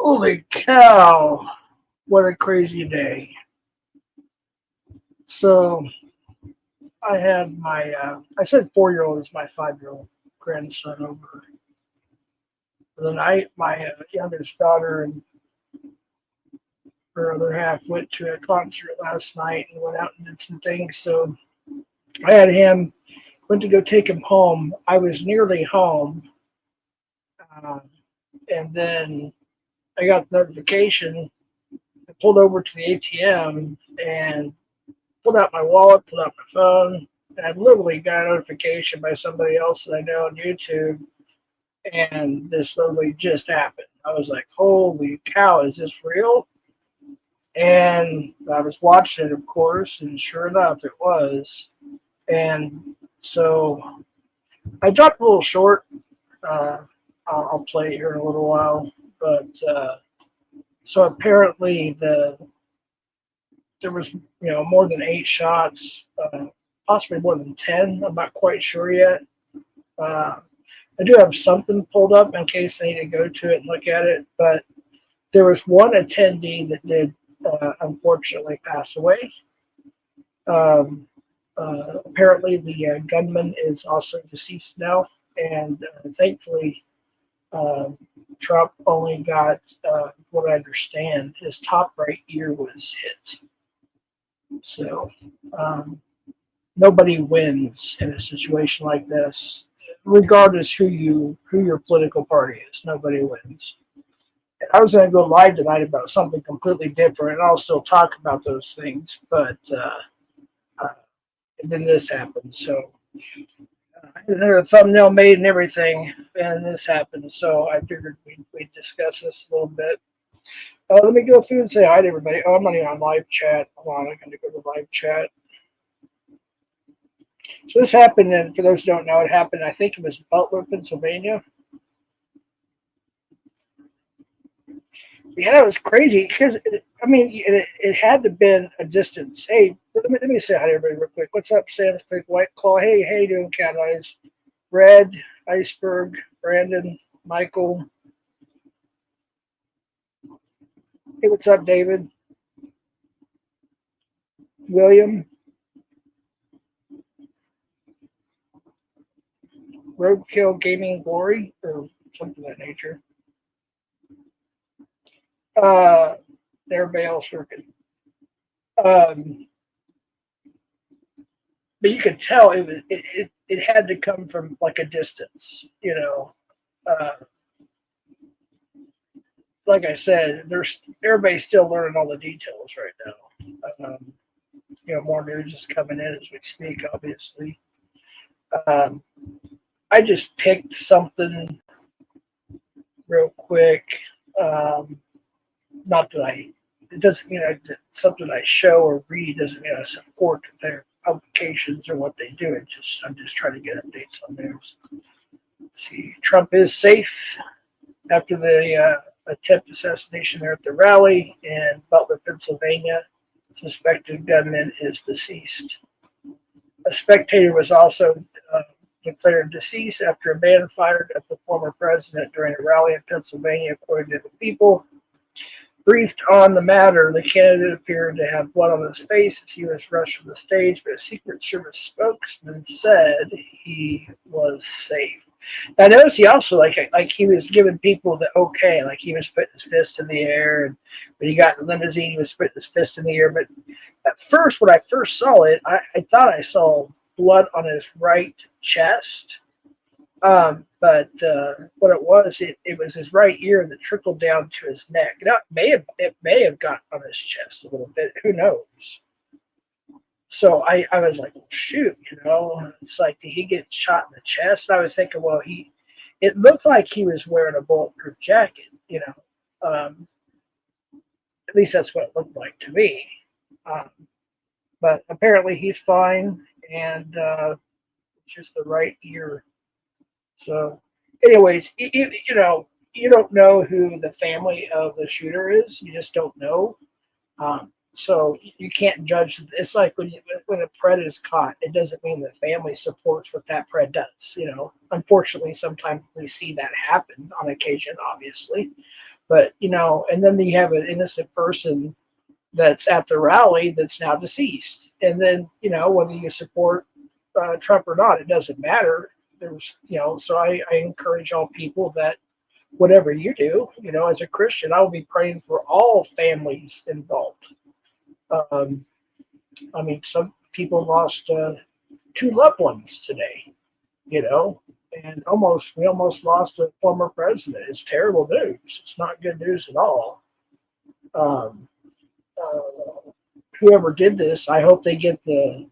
Holy cow, what a crazy day. So I had my, I said 4-year-old is my 5-year-old grandson over the night. My youngest daughter and her other half went to a concert last night and went out and did some things. So I had him, went to go take him home. I was nearly home. And then I got the notification. I pulled over to the ATM and pulled out my wallet, pulled out my phone, and I literally got a notification by somebody else that I know on YouTube, and this literally just happened. I was like, holy cow, is this real? And I was watching it, of course, and sure enough, it was. And so I dropped a little short. I'll play it here in a little while. But so apparently there was, more than 8 shots, possibly more than 10. I'm not quite sure yet. I do have something pulled up in case I need to go to it and look at it. But there was one attendee that did unfortunately pass away. Apparently the gunman is also deceased now. And thankfully, Trump only got, what I understand, his top right ear was hit. So nobody wins in a situation like this, regardless who your political party is. Nobody wins. I was going to go live tonight about something completely different, and I'll still talk about those things, but then this happened. So I had another thumbnail made and everything, and this happened. So I figured we'd discuss this a little bit. Let me go through and say hi to everybody. Oh, I'm not even on live chat. Hold on, I'm going to go to live chat. So this happened, and for those who don't know, it happened, I think it was Butler, Pennsylvania. Yeah, it was crazy because, it had to have been a distance. Hey, let me say hi to everybody real quick. What's up, Sam's Quick White Claw? Hey, how you doing, Cat Eyes? Red, Iceberg, Brandon, Michael. Hey, what's up, David? William. Roadkill Gaming Glory, or something of that nature. Everybody else working. But you could tell it had to come from like a distance, like I said, everybody's still learning all the details right now. More news is coming in as we speak, obviously. I just picked something real quick. Not that it doesn't mean that something I show or read doesn't mean I support their publications or what they do. I'm just trying to get updates on theirs. Let's see, Trump is safe after the attempt assassination there at the rally in Butler, Pennsylvania. Suspected gunman is deceased. A spectator was also declared deceased after a man fired at the former president during a rally in Pennsylvania, according to the People. Briefed on the matter, the candidate appeared to have blood on his face as he was rushed from the stage, but a Secret Service spokesman said he was safe. I noticed he also like he was giving people the okay, like he was putting his fist in the air, and when he got in the limousine, he was putting his fist in the air. But at first, when I first saw it, I thought I saw blood on his right chest. But what it was his right ear that trickled down to his neck. Now, it may have got on his chest a little bit. Who knows? So I was like, well, shoot, it's like, did he get shot in the chest? And I was thinking, well, it looked like he was wearing a bulletproof jacket, at least that's what it looked like to me. But apparently he's fine, and it's just the right ear. So, anyways, you don't know who the family of the shooter is. You just don't know. So you can't judge. It's like when a pred is caught, it doesn't mean the family supports what that pred does. Unfortunately, sometimes we see that happen on occasion, obviously. But and then you have an innocent person that's at the rally that's now deceased, and then whether you support Trump or not, it doesn't matter. So I encourage all people that whatever you do, as a Christian, I will be praying for all families involved. Some people lost 2 loved ones today, and we almost lost a former president. It's terrible news. It's not good news at all. Whoever did this, I hope they get the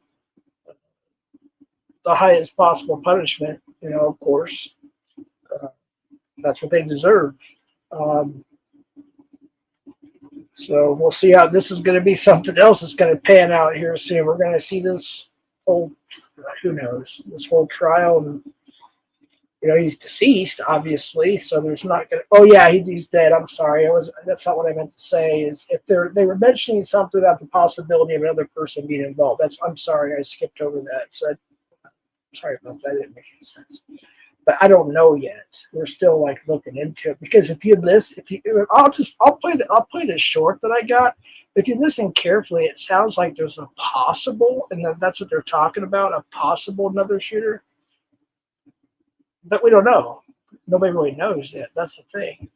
highest possible punishment. Of course, that's what they deserve. So we'll see how this is going to be. Something else is going to pan out here soon. We're going to see this whole, who knows, this whole trial. And, he's deceased, obviously. So there's not going to, oh yeah, he's dead. I'm sorry. That's not what I meant to say. Is if they were mentioning something about the possibility of another person being involved. I'm sorry. I skipped over that. So sorry about that. It didn't make any sense. But I don't know yet. We're still looking into it, because I'll play this short that I got. If you listen carefully, it sounds like there's a possible, and that's what they're talking about, a possible another shooter. But we don't know. Nobody really knows yet. That's the thing.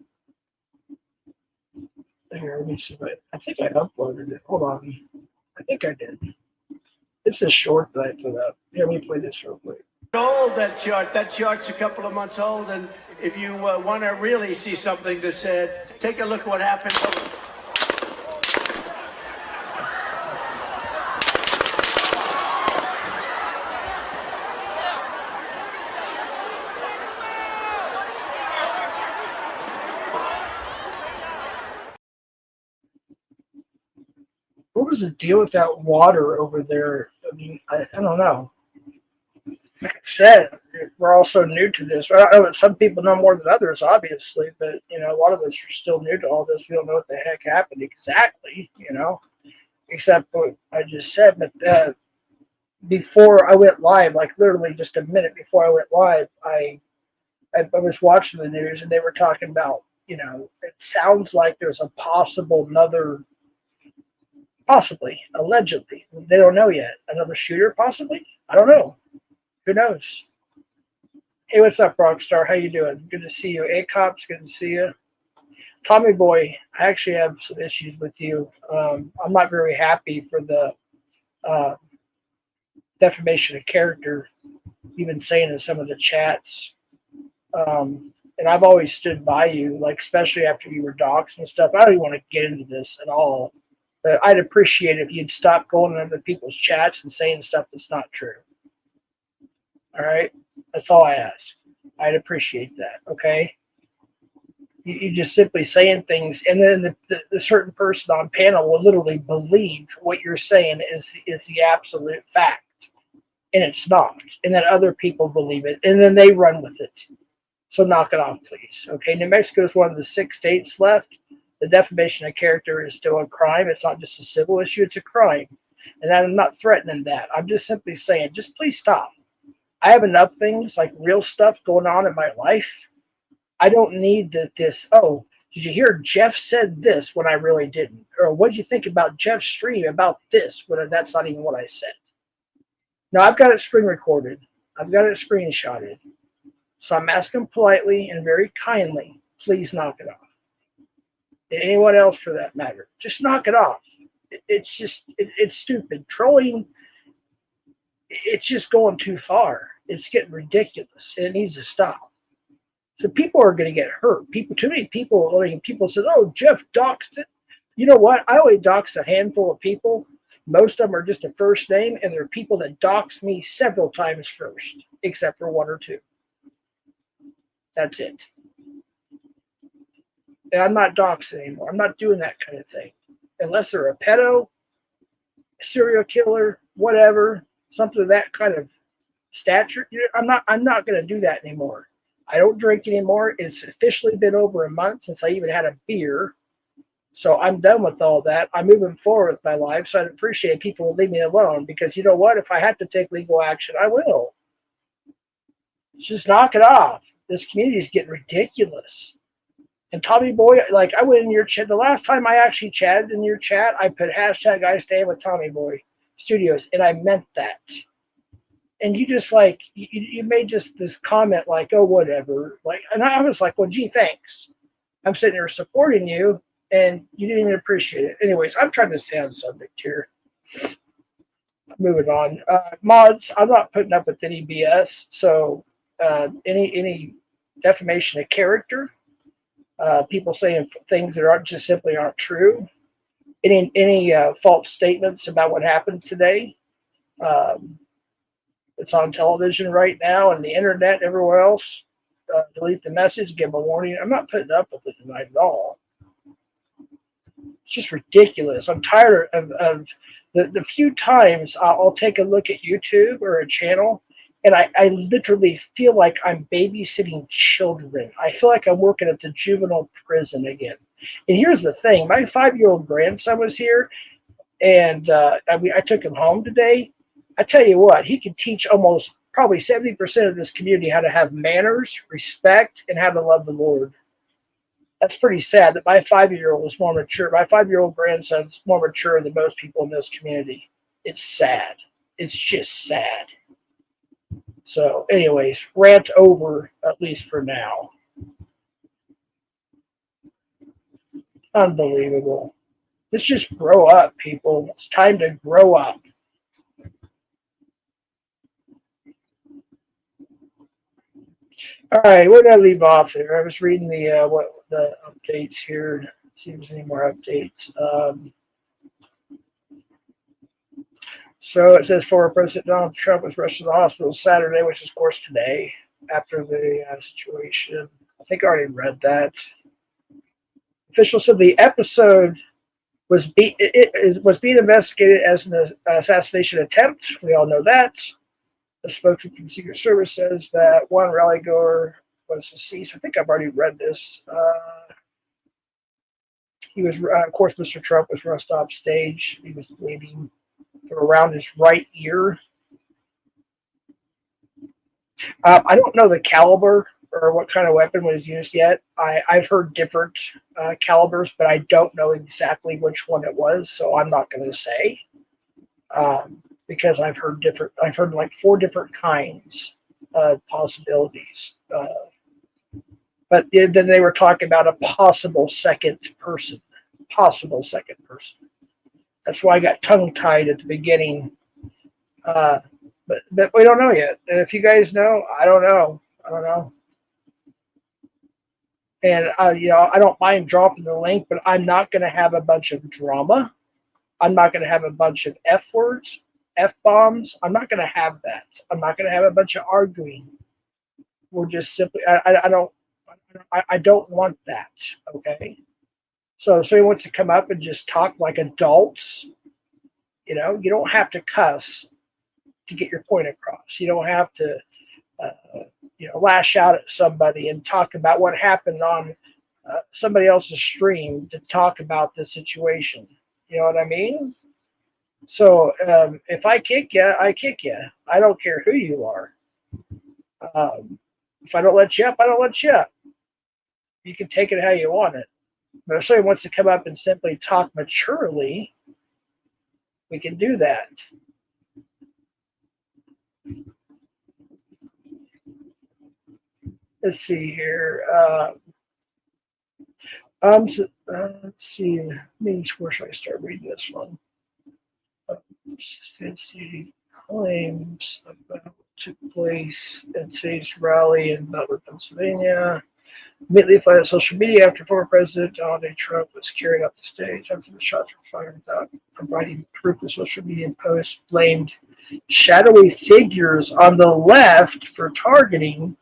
Here, let me see. I think I uploaded it. Hold on. I think I did. It's a short that I put up. Here, let me play this real quick. Old, that chart's a couple of months old, and if you want to really see something that's said, take a look at what happened. What was the deal with that water over there? I don't know. Like I said, we're all so new to this. I know that some people know more than others, obviously, but a lot of us are still new to all this. We don't know what the heck happened exactly, except what I just said. But before I went live, literally just a minute before I went live, I was watching the news, and they were talking about, it sounds like there's a possible possibly, allegedly, they don't know yet, another shooter, possibly. I don't know. Who knows? Hey, what's up, Rockstar? How you doing? Good to see you. Hey, Cops, good to see you. Tommy Boy, I actually have some issues with you. I'm not very happy for the defamation of character you've been saying in some of the chats. And I've always stood by you, especially after you were doxxed and stuff. I don't even want to get into this at all. But I'd appreciate it if you'd stop going into people's chats and saying stuff that's not true. All right? That's all I ask. I'd appreciate that, okay? You just simply saying things, and then the certain person on panel will literally believe what you're saying is the absolute fact, and it's not. And then other people believe it, and then they run with it. So knock it off, please. Okay, New Mexico is one of the 6 states left. The defamation of character is still a crime. It's not just a civil issue, it's a crime. And I'm not threatening that. I'm just simply saying, just please stop. I have enough things, real stuff going on in my life. I don't need this, oh, did you hear Jeff said this when I really didn't? Or what did you think about Jeff's stream about this when that's not even what I said? No, I've got it screen recorded. I've got it screenshotted. So I'm asking politely and very kindly, please knock it off. And anyone else for that matter, just knock it off. It's stupid. Trolling, it's just going too far. It's getting ridiculous, and it needs to stop. So people are going to get hurt. Too many people. I mean, people said, "Oh, Jeff doxed it." You know what? I only doxed a handful of people. Most of them are just a first name, and there are people that doxed me several times first, except for one or two. That's it. And I'm not doxing anymore. I'm not doing that kind of thing, unless they're a pedo, serial killer, whatever, something of that kind of stature. I'm not going to do that anymore. I don't drink anymore. It's officially been over a month since I even had a beer. So I'm done with all that. I'm moving forward with my life. So I'd appreciate people will leave me alone, because you know what? If I have to take legal action, I will. Just knock it off. This community is getting ridiculous. And Tommy Boy, like, I went in your chat. The last time I actually chatted in your chat, I put hashtag I stand with Tommy Boy Studios, and I meant that. And you just like, you made just this comment like, oh, whatever. Like, and I was like, well, gee, thanks. I'm sitting here supporting you, and you didn't even appreciate it. Anyways, I'm trying to stay on subject here. Moving on. Mods, I'm not putting up with any BS. So any defamation of character, people saying things that aren't just simply aren't true, any false statements about what happened today. It's on television right now and the internet, everywhere else. Delete the message, give them a warning. I'm not putting up with it tonight at all. It's just ridiculous. I'm tired of the few times I'll take a look at YouTube or a channel, and I literally feel like I'm babysitting children. I feel like I'm working at the juvenile prison again. And here's the thing. My 5-year-old grandson was here, and I took him home today. I tell you what, he could teach almost probably 70% of this community how to have manners, respect, and how to love the Lord. That's pretty sad that my 5-year-old is more mature. My 5-year-old grandson's more mature than most people in this community. It's sad. It's just sad. So, anyways, rant over, at least for now. Unbelievable. Let's just grow up, people. It's time to grow up. All right, where did I leave off there? I was reading the updates here. See if there's any more updates. So it says former President Donald Trump was rushed to the hospital Saturday, which is, of course, today, after the situation. I think I already read that. Officials said the episode was being investigated as an assassination attempt. We all know that. The spokesman from the Secret Service says that one rally goer was deceased. I think I've already read this. He was, of course, Mr. Trump was rushed off stage. He was bleeding from around his right ear. I don't know the caliber or what kind of weapon was used yet. I've heard different calibers, but I don't know exactly which one it was, so I'm not going to say. Because I've heard like 4 different kinds of possibilities. But then they were talking about a possible second person. That's why I got tongue-tied at the beginning. But we don't know yet. And if you guys know, I don't know. And I don't mind dropping the link, but I'm not going to have a bunch of drama. I'm not going to have a bunch of F words. F-bombs. I'm not going to have that. I'm not going to have a bunch of arguing. We're just simply, I don't want that. Okay. So if somebody wants to come up and just talk like adults, you don't have to cuss to get your point across. You don't have to, lash out at somebody and talk about what happened on somebody else's stream to talk about the situation. You know what I mean? So if I kick you, I kick you. I don't care who you are. If I don't let you up, I don't let you up. You can take it how you want it. But if somebody wants to come up and simply talk maturely, we can do that. let's see here. Let's see. Where should I start reading this one? Claims about what took place at today's rally in Butler, Pennsylvania. Immediately followed social media after former President Donald J. Trump was carried off the stage after the shots were fired without providing proof. The social media post blamed shadowy figures on the left for targeting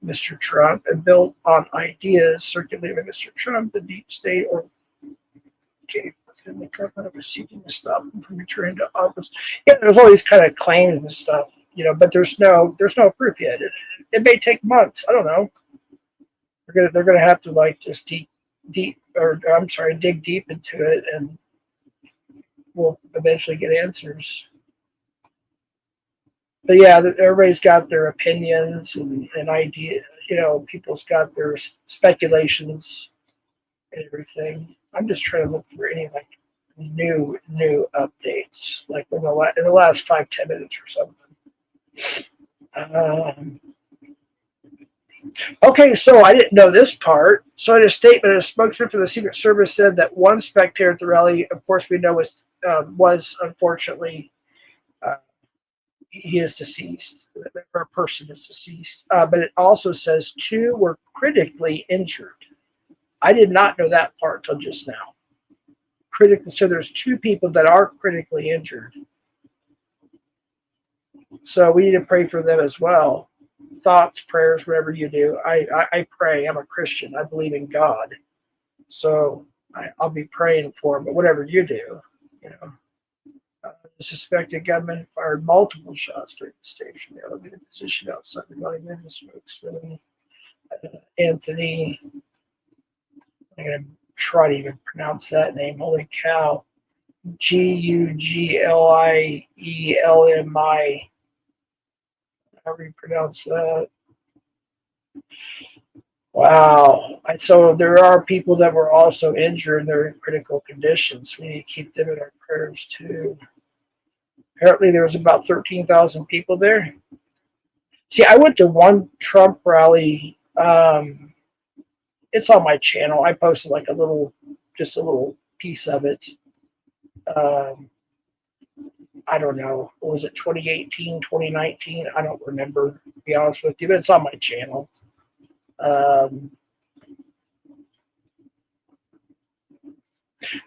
Mr. Trump and built on ideas circulated by Mr. Trump, the deep state, or the government was seeking to stop him from returning to office. Yeah, there's all these kind of claims and stuff, but there's no proof yet. It may take months. I don't know. They're gonna have to just dig deep into it, and we'll eventually get answers. But yeah, everybody's got their opinions and ideas. People's got their speculations and everything. I'm just trying to look for any new updates, like in the last 5-10 minutes or something. Okay, so I didn't know this part. So in a statement, a spokesman for the Secret Service said that one spectator at the rally, of course, we know was unfortunately he is deceased, or a person is deceased. But it also says 2 were critically injured. I did not know that part until just now. So there's 2 people that are critically injured. So we need to pray for them as well. Thoughts, prayers, whatever you do. I pray. I'm a Christian. I believe in God. So I'll be praying for them. But whatever you do, the suspected gunman fired multiple shots during the stage from the elevated position outside the Valley Window spokesman Anthony. I'm going to try to even pronounce that name. Holy cow. Guglielmi. However you pronounce that. Wow. So there are people that were also injured and they're in critical conditions. We need to keep them in our prayers too. Apparently there was about 13,000 people there. See, I went to one Trump rally. It's on my channel. I posted a little piece of it. I don't know. What was it, 2018, 2019? I don't remember, to be honest with you, but it's on my channel. All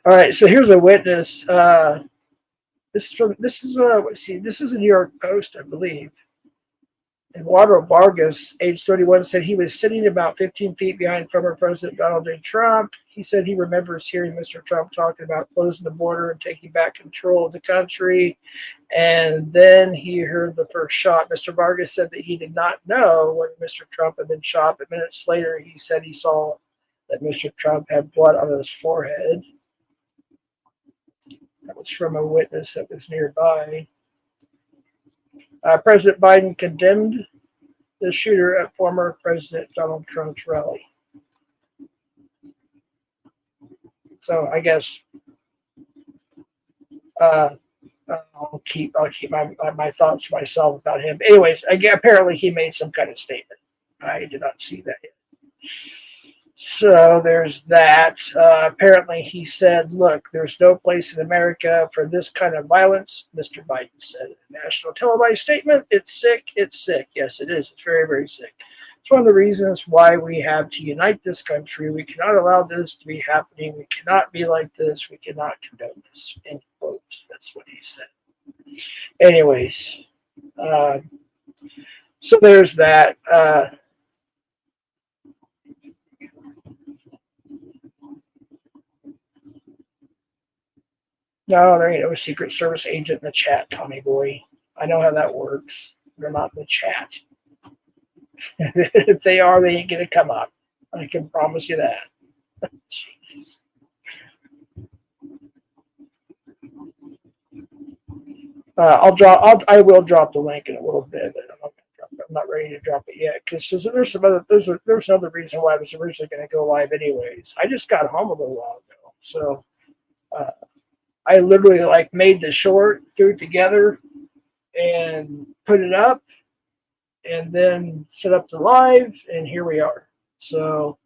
right, so here's a witness. This is a New York Post, I believe. Eduardo Vargas, age 31, said he was sitting about 15 feet behind former President Donald J. Trump. He said he remembers hearing Mr. Trump talking about closing the border and taking back control of the country. And then he heard the first shot. Mr. Vargas said that he did not know whether Mr. Trump had been shot, but minutes later he said he saw that Mr. Trump had blood on his forehead. That was from a witness that was nearby. President Biden condemned the shooter at former President Donald Trump's rally. So I guess I'll keep my thoughts to myself about him. Anyways, apparently he made some kind of statement. I did not see that yet. So there's that. Apparently he said, look, there's no place in America for this kind of violence. Mr. Biden said in a national televised statement, it's sick. It's sick. Yes, it is. It's very, very sick. It's one of the reasons why we have to unite this country. We cannot allow this to be happening. We cannot be like this. We cannot condone this. End quote. That's what he said. Anyways, so there's that. No, there ain't no Secret Service agent in the chat, Tommy boy. I know how that works. They're not in the chat. If they are, they ain't gonna come up. I can promise you that. Jeez. I will drop the link in a little bit, but I'm not ready to drop it yet because there's another reason why I was originally going to go live anyways. I just got home a little while ago, so I literally made the short, threw it together, and put it up, and then set up the live, and here we are. So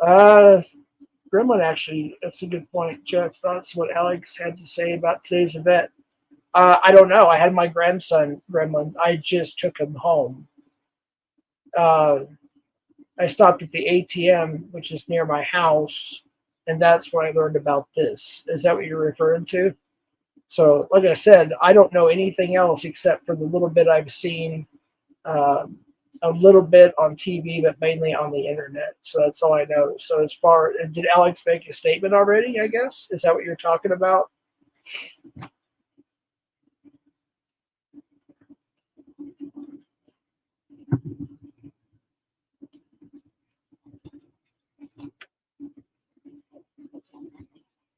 Gunman, actually, that's a good point. Jeff, thoughts what Alex had to say about today's event. I don't know. I had my grandson, Gremlin. I just took him home. I stopped at the ATM, which is near my house, and that's when I learned about this. Is that what you're referring to? So, like I said, I don't know anything else except for the little bit I've seen, a little bit on TV, but mainly on the internet. So that's all I know. So as far, did Alex make a statement already, I guess? Is that what you're talking about?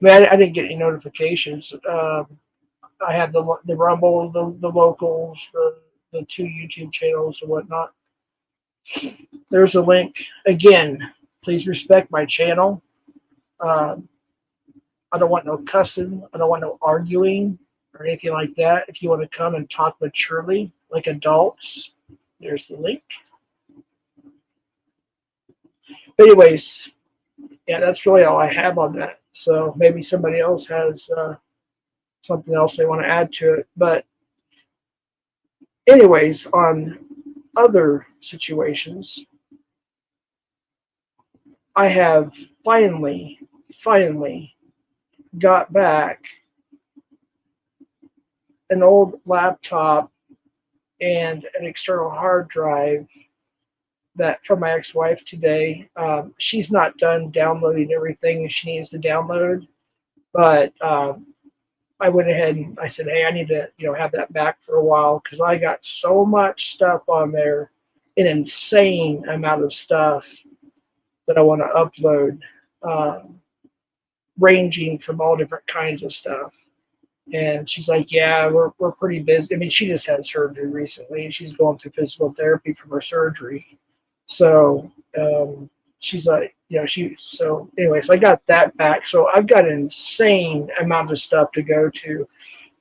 Man, I didn't get any notifications. I had the Rumble, the locals, the two YouTube channels and whatnot. There's a link. Again, please respect my channel. I don't want no cussing. I don't want no arguing or anything like that. If you want to come and talk maturely like adults, there's the link. But anyways, yeah, that's really all I have on that. So maybe somebody else has something else they want to add to it. But anyways, on other situations, I have finally got back an old laptop and an external hard drive that from my ex-wife today. She's not done downloading everything she needs to download, but I went ahead and I said, hey, I need to, have that back for a while because I got so much stuff on there, an insane amount of stuff that I want to upload, ranging from all different kinds of stuff. And she's like, yeah, we're pretty busy. I mean, she just had surgery recently, and she's going through physical therapy from her surgery. So she's like, so anyways, I got that back. So I've got an insane amount of stuff to go to.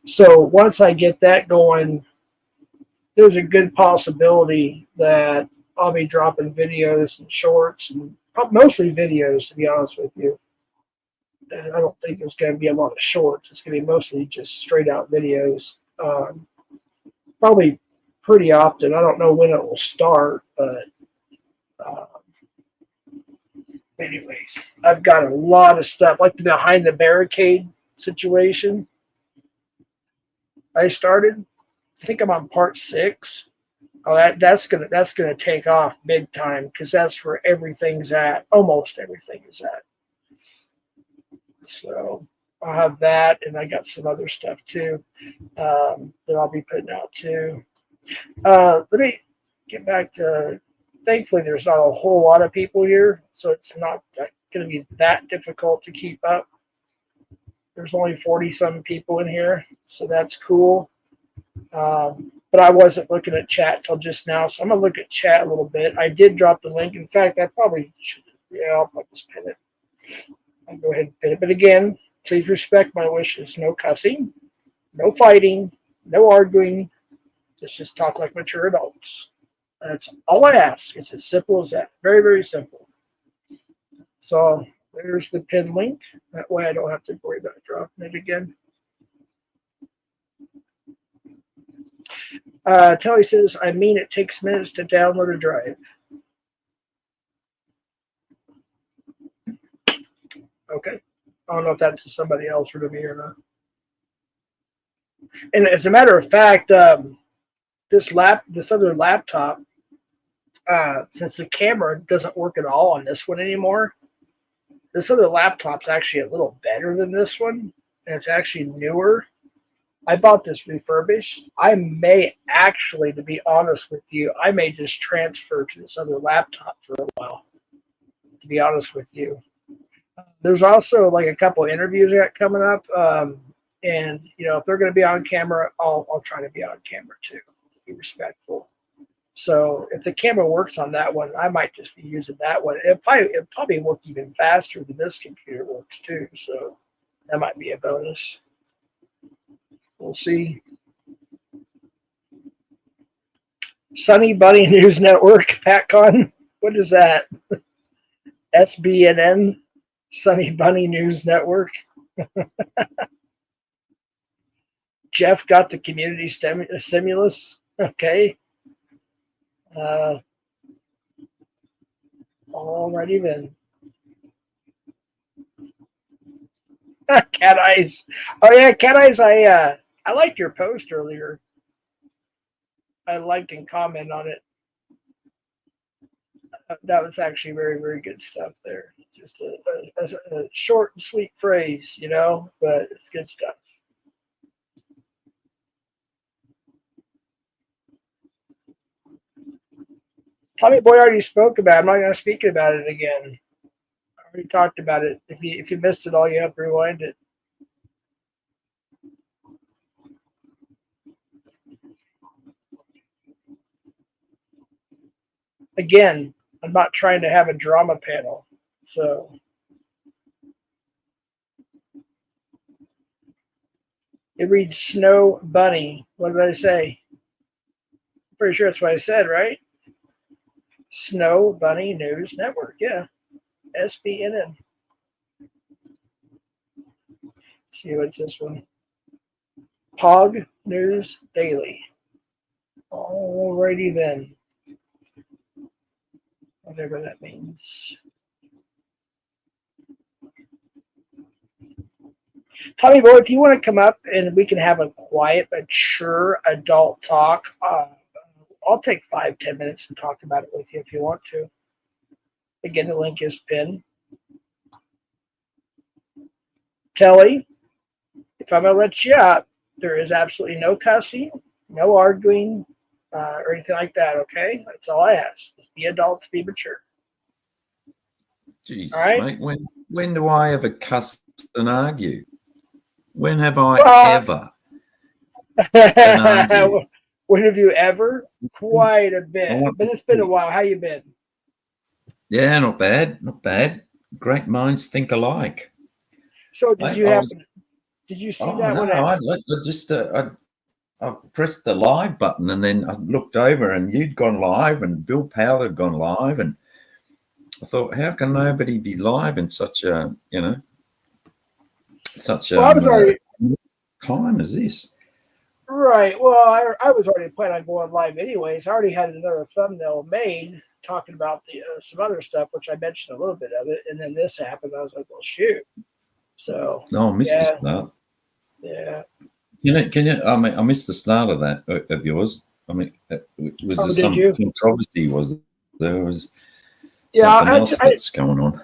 So once I get that going, there's a good possibility that I'll be dropping videos and shorts and mostly videos, to be honest with you. I don't think there's going to be a lot of shorts. It's going to be mostly just straight out videos. Probably pretty often. I don't know when it will start, but anyways, I've got a lot of stuff, like the behind the barricade situation. I started. I think I'm on part 6. Oh, that's gonna take off big time because that's where everything's at. Almost everything is at. So I'll have that, and I got some other stuff too that I'll be putting out too. Let me get back to. Thankfully, there's not a whole lot of people here, so it's not going to be that difficult to keep up. There's only 40-some people in here, so that's cool. But I wasn't looking at chat till just now, so I'm going to look at chat a little bit. I did drop the link. In fact, I probably should. Yeah, I'll probably just pin it. I'll go ahead and pin it. But again, please respect my wishes. No cussing, no fighting, no arguing. Just talk like mature adults. That's all I ask. It's as simple as that. Very, very simple. So there's the pin link. That way I don't have to worry about dropping it again. Telly says, I mean, it takes minutes to download a drive. Okay. I don't know if that's to somebody else or to me or not. And as a matter of fact, this other laptop, since the camera doesn't work at all on this one anymore, this other laptop's actually a little better than this one, and it's actually newer. I bought this refurbished. I may actually, to be honest with you, I may just transfer to this other laptop for a while, to be honest with you. There's also like a couple interviews I got coming up, and if they're going to be on camera, I'll try to be on camera too. Be respectful. So if the camera works on that one, I might just be using that one. It'll probably work even faster than this computer works too. So that might be a bonus. We'll see. Sunny Bunny News Network, PatCon. What is that? SBNN, Sunny Bunny News Network. Jeff got the community stimulus. Okay. Alrighty then. Cat Eyes. Oh yeah, Cat Eyes. I liked your post earlier. I liked and comment on it. That was actually very, very good stuff there. Just a short and sweet phrase, you know, but it's good stuff. Tommy Boy already spoke about it. I'm not going to speak about it again. I already talked about it. If you missed it, all you have to rewind it. Again, I'm not trying to have a drama panel. So it reads Snow Bunny. What did I say? I'm pretty sure that's what I said, right? Snow Bunny News Network. Yeah. SBNN. See what's this one? Pog News Daily. Alrighty then. Whatever that means. Tommy Boy, if you want to come up and we can have a quiet, mature adult talk, I'll take 5-10 minutes and talk about it with you if you want to. Again, the link is pinned. Telly, if I'm going to let you out, there is absolutely no cussing, no arguing, or anything like that, okay? That's all I ask. Just be adults, be mature. Jesus, right? mate, when do I ever cuss and argue? When have I ever been argued? When have you ever? Quite a bit. But it's been a while. How you been? Yeah, not bad. Not bad. Great minds think alike. So did you see that no, one? I pressed the live button and then I looked over and you'd gone live and Bill Powell had gone live and I thought, how can nobody be live in such a, time as this? Right. Well, I was already planning on going live anyways. I already had another thumbnail made talking about the some other stuff, which I mentioned a little bit of it, and then this happened. I was like, well, shoot. So. No, I missed the start. Yeah. Can you? I mean, I missed the start of that of yours. I mean, was there some controversy? Was there was something else that's going on?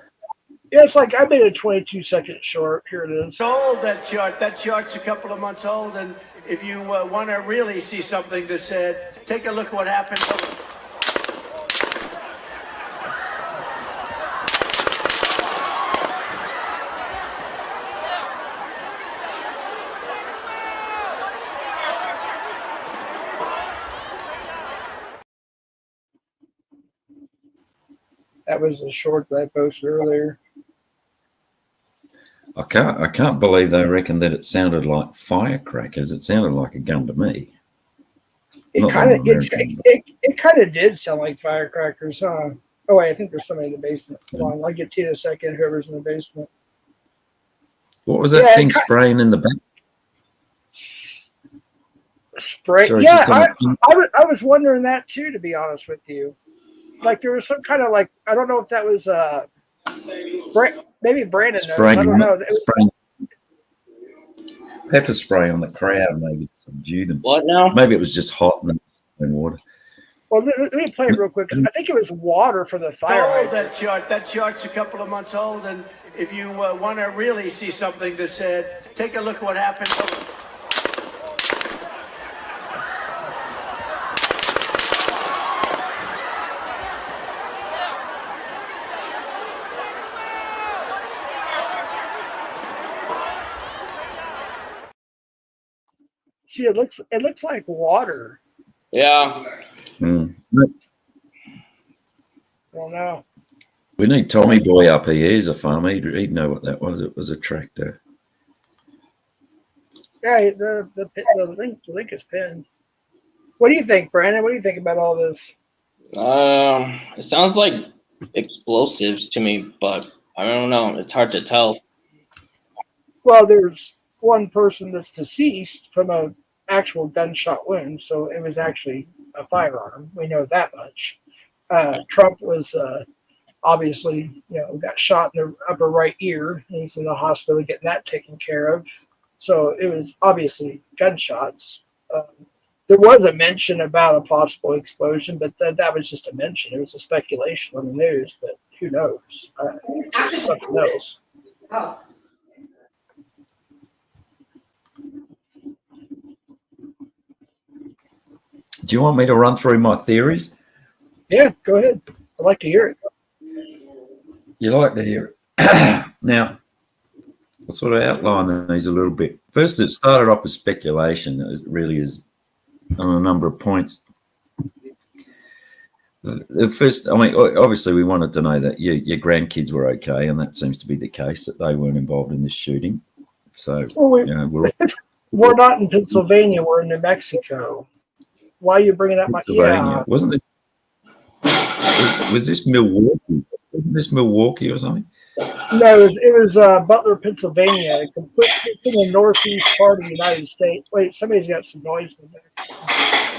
Yeah, it's like I made a 22-second short. Here it is. Old that chart. That chart's a couple of months old, and if you want to really see something that said, take a look at what happened. That was the short that I posted earlier. I can't believe they reckon that it sounded like firecrackers. It sounded like a gun to me. It kind of did sound like firecrackers, huh? Oh wait, I think there's somebody in the basement. Hold on, I'll get to you in a second. Whoever's in the basement. What was that thing spraying in the back? Spray? Sorry, yeah, I was wondering that too. To be honest with you, like there was some kind of like I don't know if that was maybe Brandon knows. I don't know. Pepper spray on the crowd, maybe to subdue them. What now? Maybe it was just hot and water. Well, let me play it real quick. I think it was water for the fire. That chart's a couple of months old, and if you want to really see something that said, take a look at what happened. See, it looks like water. Yeah. Mm. Well, no. We need Tommy Boy up here. He's a farmer. He'd know what that was. It was a tractor. Yeah, the link is pinned. What do you think, Brandon? What do you think about all this? It sounds like explosives to me, but I don't know. It's hard to tell. Well, there's one person that's deceased from a actual gunshot wound, so it was actually a firearm. We know that much. Trump was obviously, got shot in the upper right ear. He's in the hospital getting that taken care of. So it was obviously gunshots. There was a mention about a possible explosion, but that was just a mention. It was a speculation on the news, but who knows? Something else. Oh. Do you want me to run through my theories? Yeah, go ahead. I'd like to hear it. You like to hear it. Now, I'll sort of outline these a little bit. First, it started off as speculation. It really is on a number of points. The first, I mean, obviously we wanted to know that your grandkids were okay, and that seems to be the case, that they weren't involved in this shooting. So, we're not in Pennsylvania. We're in New Mexico. Why are you bringing up Pennsylvania? Yeah. Wasn't this? Was this Milwaukee? Wasn't this Milwaukee or something? No, it was Butler, Pennsylvania. It's in the northeast part of the United States. Wait, somebody's got some noise in there.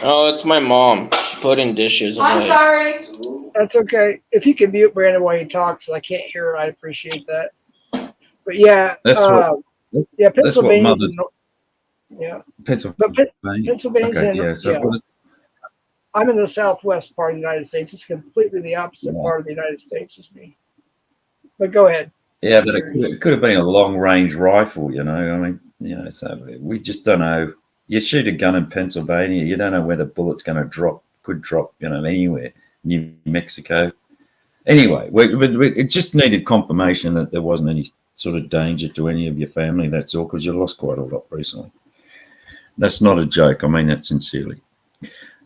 Oh, it's my mom. She put in dishes. I'm sorry. That's okay. If you can mute Brandon while he talks, I can't hear it. I appreciate that. But yeah, Pennsylvania. Pennsylvania. Okay, yeah. So I'm in the southwest part of the United States. It's completely the opposite part of the United States as me. But go ahead. Yeah, but it could have been a long-range rifle, I mean, so we just don't know. You shoot a gun in Pennsylvania, you don't know where the bullet's going to drop. Could drop, anywhere. New Mexico. Anyway, it just needed confirmation that there wasn't any sort of danger to any of your family. That's all, because you lost quite a lot recently. That's not a joke. I mean that sincerely.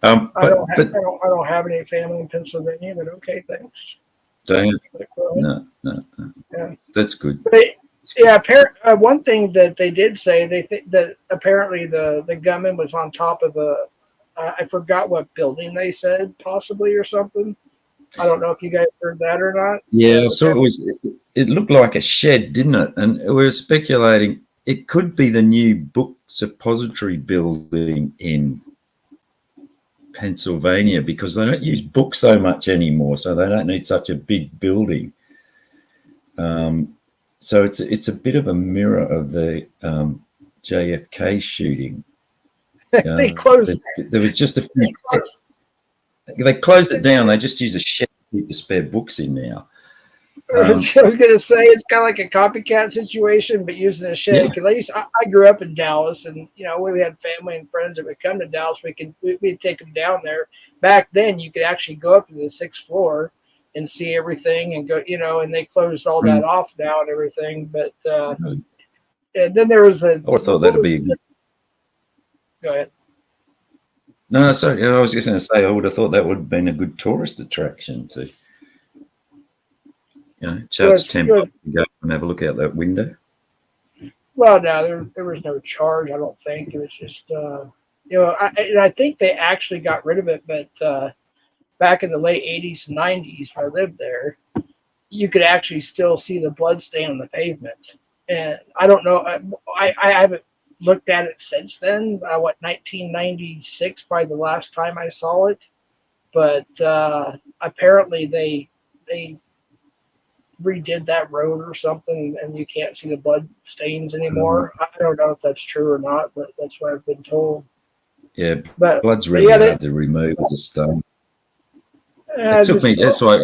I don't have any family in Pennsylvania, but okay, thanks. No. Yeah. That's good. One thing that they did say, they think that apparently the gunman was on top of I forgot what building they said, possibly, or something. I don't know if you guys heard that or not. Yeah, so it looked like a shed, didn't it? And we were speculating it could be the new book suppository building in Pennsylvania, because they don't use books so much anymore, so they don't need such a big building. So it's a bit of a mirror of the JFK shooting. They closed. There was just a few. They closed it down. They just use a shed to keep the spare books in now. I was going to say it's kind of like a copycat situation, but using a shed. Because I grew up in Dallas, and we had family and friends that would come to Dallas. We'd take them down there. Back then, you could actually go up to the 6th floor and see everything, and go. And they closed all that off now and everything. But and then there was a. I thought that'd be. Go ahead. No, sorry. I was just going to say I would have thought that would have been a good tourist attraction to. Charge $10 to go and have a look out that window. Well, no, there was no charge. I don't think it was just, I think they actually got rid of it. But back in the late '80s and '90s, when I lived there, you could actually still see the blood stain on the pavement. And I don't know. I haven't looked at it since then. 1996, probably the last time I saw it. But apparently they redid that road or something, and you can't see the blood stains anymore. I don't know if that's true or not, but that's what I've been told. Yeah, but blood's really hard to remove as a stone. It took me. That's why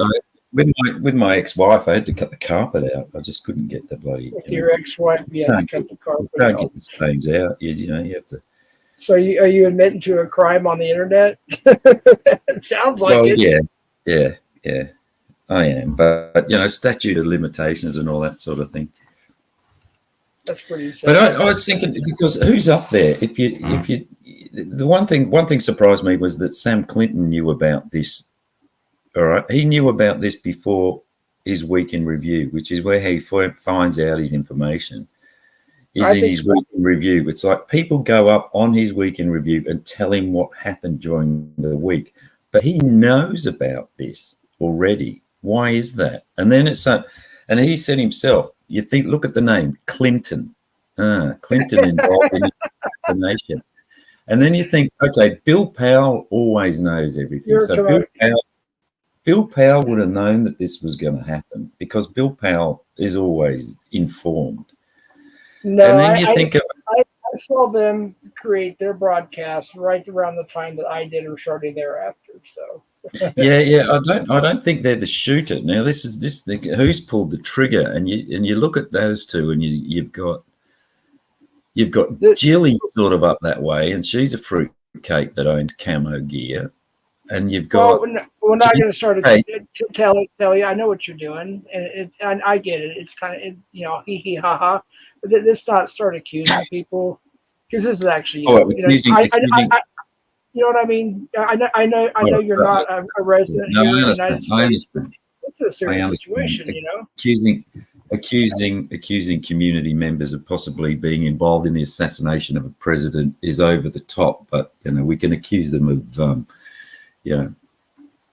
with my ex-wife, I had to cut the carpet out. I just couldn't get the bloody. With your ex-wife, cut the carpet out. Can't get the stains out. You have to. So are you admitting to a crime on the internet? It sounds like it. Yeah. I am, but statute of limitations and all that sort of thing. That's pretty sad. But I was thinking, because who's up there? The one thing surprised me was that Sam Clinton knew about this. All right, he knew about this before his week in review, which is where he finds out his information. is in his week in review. It's like people go up on his week in review and tell him what happened during the week, but he knows about this already. Why is that? And then it's and he said himself, you think, look at the name, Clinton. Clinton involved in assassination. And then you think, okay, Bill Powell always knows everything. Bill Powell would have known that this was going to happen because Bill Powell is always informed. No, and then you think I saw them create their broadcast right around the time that I did or shortly thereafter. So yeah. I don't think they're the shooter. Now who's pulled the trigger, and you look at those two, and you've got Jilly sort of up that way, and she's a fruitcake that owns camo gear, and you've got. Well, we're not going to start to tell you. I know what you're doing, and I get it. It's kind of hee hee ha ha. But let's not start accusing people because this is actually accusing. You know what I mean? I know you're not a resident here in the United States. I understand. It's a serious situation, Accusing community members of possibly being involved in the assassination of a president is over the top, but we can accuse them of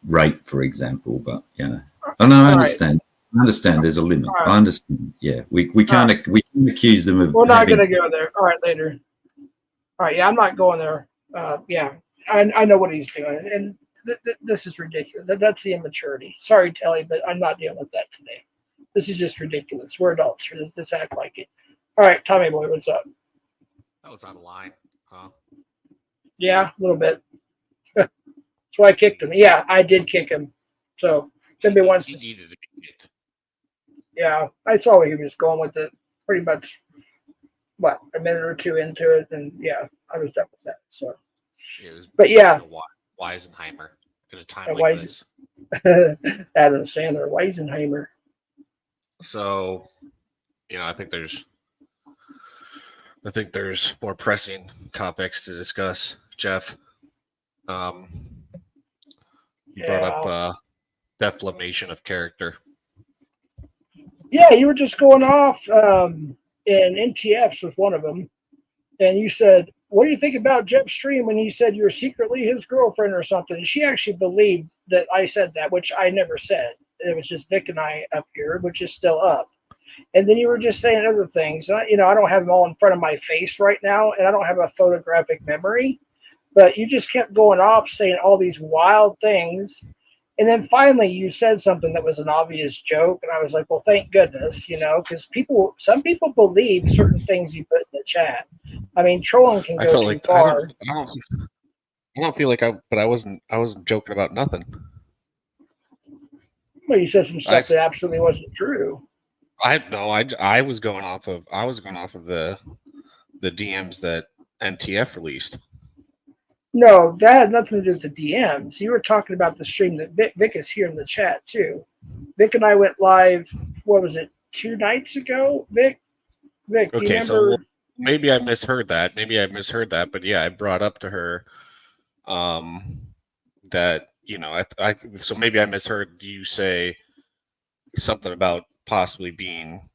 rape, for example. But and I understand. I understand there's a limit. Right. I understand. Yeah, we can't accuse them of. We're not going to go there. All right, later. All right, yeah, I'm not going there. I know what he's doing, and this is ridiculous. That's the immaturity. Sorry, Telly, but I'm not dealing with that today. This is just ridiculous. We're adults here. Let's act like it. All right, Tommy boy, what's up? That was out of line, huh? Yeah, a little bit. That's why I kicked him. Yeah, I did kick him. So somebody wants to. Needed to be kicked. Yeah, I saw where he was going with it. Pretty much, a minute or two into it, and yeah, I was done with that. So, but yeah, Weisenheimer at a time like this. Adam Sandler, Weisenheimer. So, I think there's more pressing topics to discuss, Jeff. You brought up defamation of character. Yeah, you were just going off, and NTFs was one of them. And you said, what do you think about Jeff's stream when he said you're secretly his girlfriend or something? And she actually believed that I said that, which I never said. It was just Vic and I up here, which is still up. And then you were just saying other things. I don't have them all in front of my face right now, and I don't have a photographic memory. But you just kept going off saying all these wild things. And then finally you said something that was an obvious joke. And I was like, well, thank goodness, because some people believe certain things you put in the chat. I mean, trolling can go too far. I don't feel like I wasn't joking about nothing. Well, you said some stuff that absolutely wasn't true. I was going off of the DMs that NTF released. No, that had nothing to do with the DMs. You were talking about the stream that Vic is here in the chat too. Vic and I went live. What was it? 2 nights ago, Vic. Okay, so maybe I misheard that. But yeah, I brought up to her that so maybe I misheard you say something about possibly being,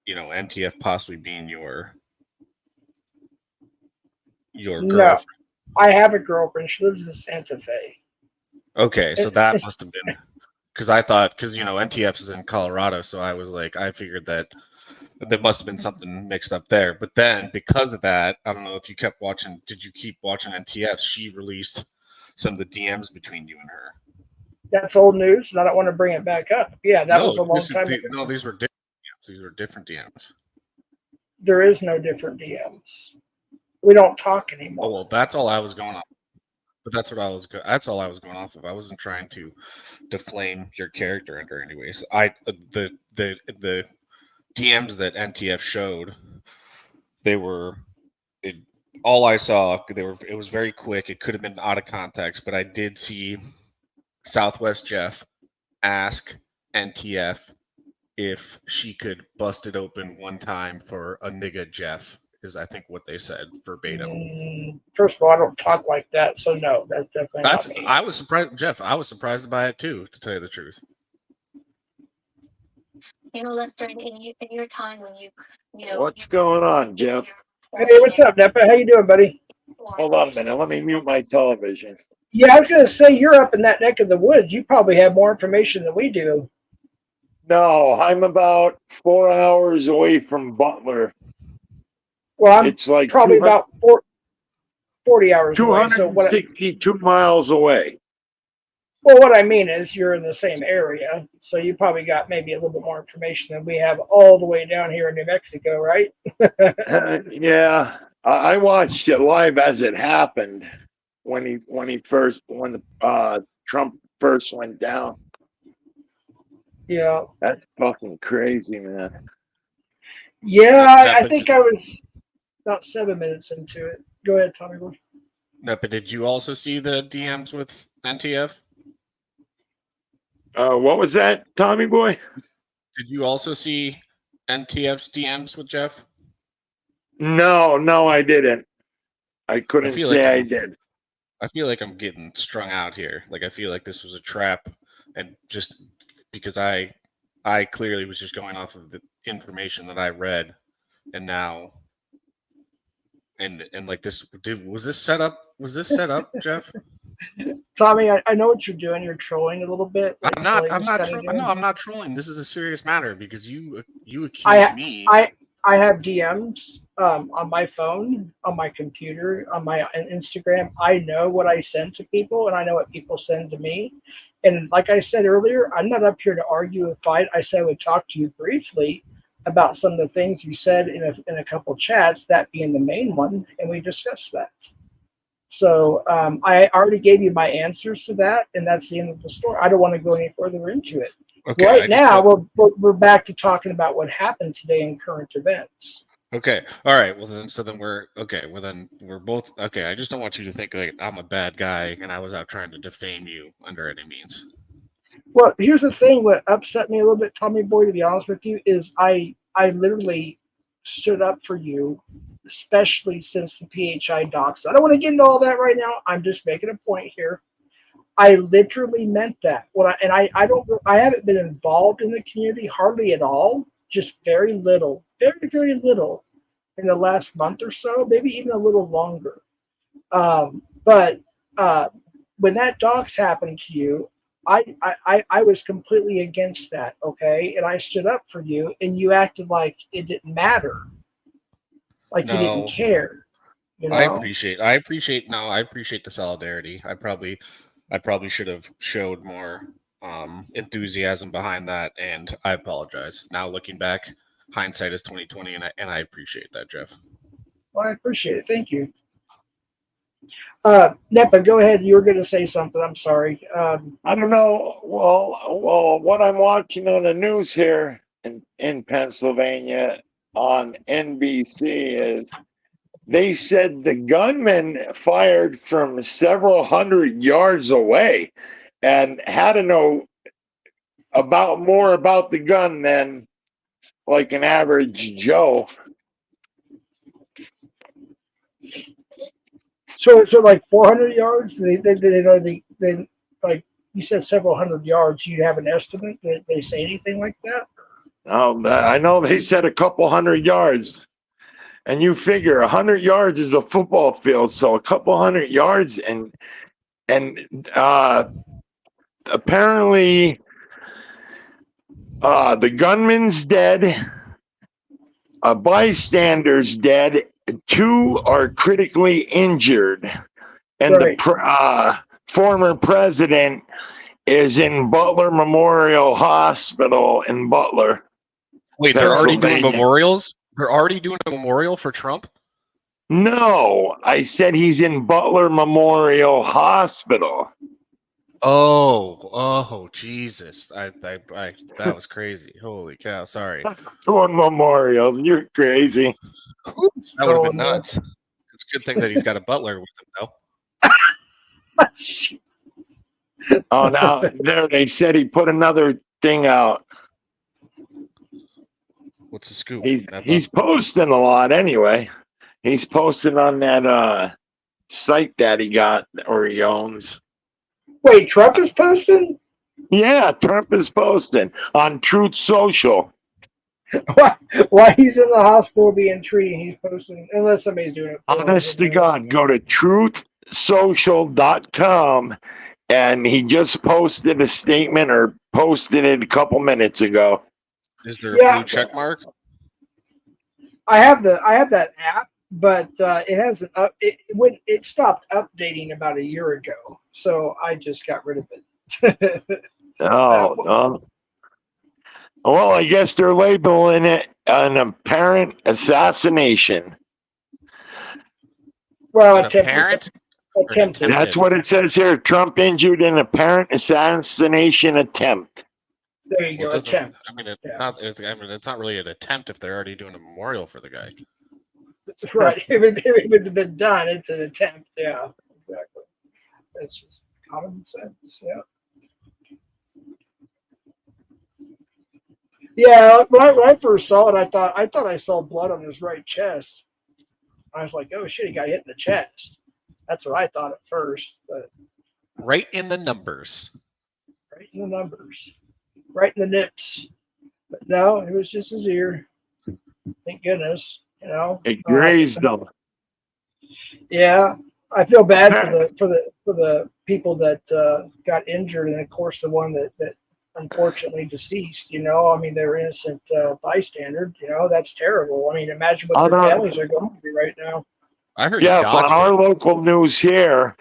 NTF possibly being your girlfriend. No. I have a girlfriend. She lives in Santa Fe. Okay, so that must have been because NTF is in Colorado, so I was like, I figured that there must have been something mixed up there. But then because of that, I don't know if you kept watching. Did you keep watching NTF? She released some of the DMs between you and her. That's old news, and I don't want to bring it back up. Yeah, that was a long time ago. No, these were different DMs. These were different DMs. There is no different DMs. We don't talk anymore. Oh, well, that's all I was going off. But that's all I was going off of. I wasn't trying to deflame your character under anyways. The DMs that NTF showed, all I saw, it was very quick. It could have been out of context, but I did see Southwest Jeff ask NTF if she could bust it open one time for a nigga Jeff. Is I think what they said verbatim. First of all, I don't talk like that, so no, that's definitely not me. I was surprised, Jeff. I was surprised by it too, to tell you the truth. Lester, in your time when What's going on, Jeff? Hey, what's up, Nepa? How you doing, buddy? Hold on a minute. Let me mute my television. Yeah, I was going to say, you're up in that neck of the woods. You probably have more information than we do. No, I'm about 4 hours away from Butler. Well, I'm It's like probably about 40 hours away. So what? 262 miles away. Well, what I mean is you're in the same area, so you probably got maybe a little bit more information than we have all the way down here in New Mexico, right? Yeah, I watched it live as it happened when Trump first went down. Yeah. That's fucking crazy, man. Yeah, I think I was about 7 minutes into it. Go ahead, Tommy boy. No, but did you also see the DMs with NTF? What was that, Tommy boy? Did you also see NTF's DMs with Jeff? No, I didn't. I couldn't say I did. I feel like I'm getting strung out here. Like, I feel like this was a trap, and just because I clearly was just going off of the information that I read, and now, and like this, was this set up? Was this set up, Jeff? Tommy, I know what you're doing. You're trolling a little bit. Like I'm not trolling. This is a serious matter because you accuse me. I have DMs on my phone, on my computer, on my Instagram. I know what I send to people, and I know what people send to me. And like I said earlier, I'm not up here to argue and fight. I said I would talk to you briefly about some of the things you said in a couple chats, that being the main one, and we discussed that. So I already gave you my answers to that, and that's the end of the story. I don't want to go any further into it. Okay, right now, we're back to talking about what happened today in current events. Okay. All right. Well, then we're both okay. I just don't want you to think like I'm a bad guy and I was out trying to defame you under any means. Well, here's the thing. What upset me a little bit, Tommy boy, to be honest with you, is I literally stood up for you, especially since the PHI docs. I don't want to get into all that right now. I'm just making a point here. I literally meant that. I haven't been involved in the community hardly at all, just very little, very, very little in the last month or so, maybe even a little longer. But when that docs happened to you, I was completely against that, okay? And I stood up for you, and you acted like it didn't matter, like you didn't care. You know? I appreciate the solidarity. I probably should have showed more enthusiasm behind that, and I apologize. Now looking back, hindsight is 2020, and I appreciate that, Jeff. Well, I appreciate it. Thank you. Nepa, go ahead. You were going to say something. I'm sorry. I don't know. Well, what I'm watching on the news here in Pennsylvania on NBC is they said the gunman fired from several hundred yards away and had to know more about the gun than like an average Joe. So like 400 yards. They like you said several hundred yards. You have an estimate? Did they say anything like that? Oh, I know they said a couple hundred yards. And you figure 100 yards is a football field, so a couple hundred yards, and apparently the gunman's dead, a bystander's dead, 2 are critically injured, and right. The former president is in Butler Memorial Hospital in Butler. Wait, they're already doing memorials? They're already doing a memorial for Trump? No, I said he's in Butler Memorial Hospital. Oh, Jesus! That was crazy. Holy cow! Sorry. One memorial. You're crazy. Oops, that would have been nuts. It's a good thing that he's got a butler with him, though. Oh, now there they said he put another thing out. What's the scoop? He's posting a lot anyway. He's posting on that site that he got or he owns. Wait, Trump is posting? Yeah, Trump is posting on Truth Social. While he's in the hospital being treated, he's posting, unless somebody's doing it. For him, Honest to who knows? God, go to truthsocial.com, and he just posted a statement or posted it a couple minutes ago. Is there a Yeah. blue check mark? I have that app, but it hasn't it stopped updating about a year ago, so I just got rid of it. Well, I guess they're labeling it an apparent assassination. Well, An apparent? attempted. That's what it says here. Trump injured in apparent assassination attempt. There you Well, go. it doesn't- Attempt. I mean, Yeah. it's not really an attempt if they're already doing a memorial for the guy. Right. If it had been done, it's an attempt. Yeah, exactly. It's just common sense. Yeah. Yeah. When I first saw it, I thought I saw blood on his right chest. I was like, oh shit, he got hit in the chest. That's what I thought at first, but Right in the numbers. right in the numbers, right in the nips. But no, it was just his ear. Thank goodness. You know, It grazed them. yeah, I feel bad for the people that got injured, and of course the one that unfortunately deceased. You know, I mean they were innocent bystander. You know, that's terrible. I mean, imagine what their families are going through right now. I heard Yeah, he on dodged our it. local news here,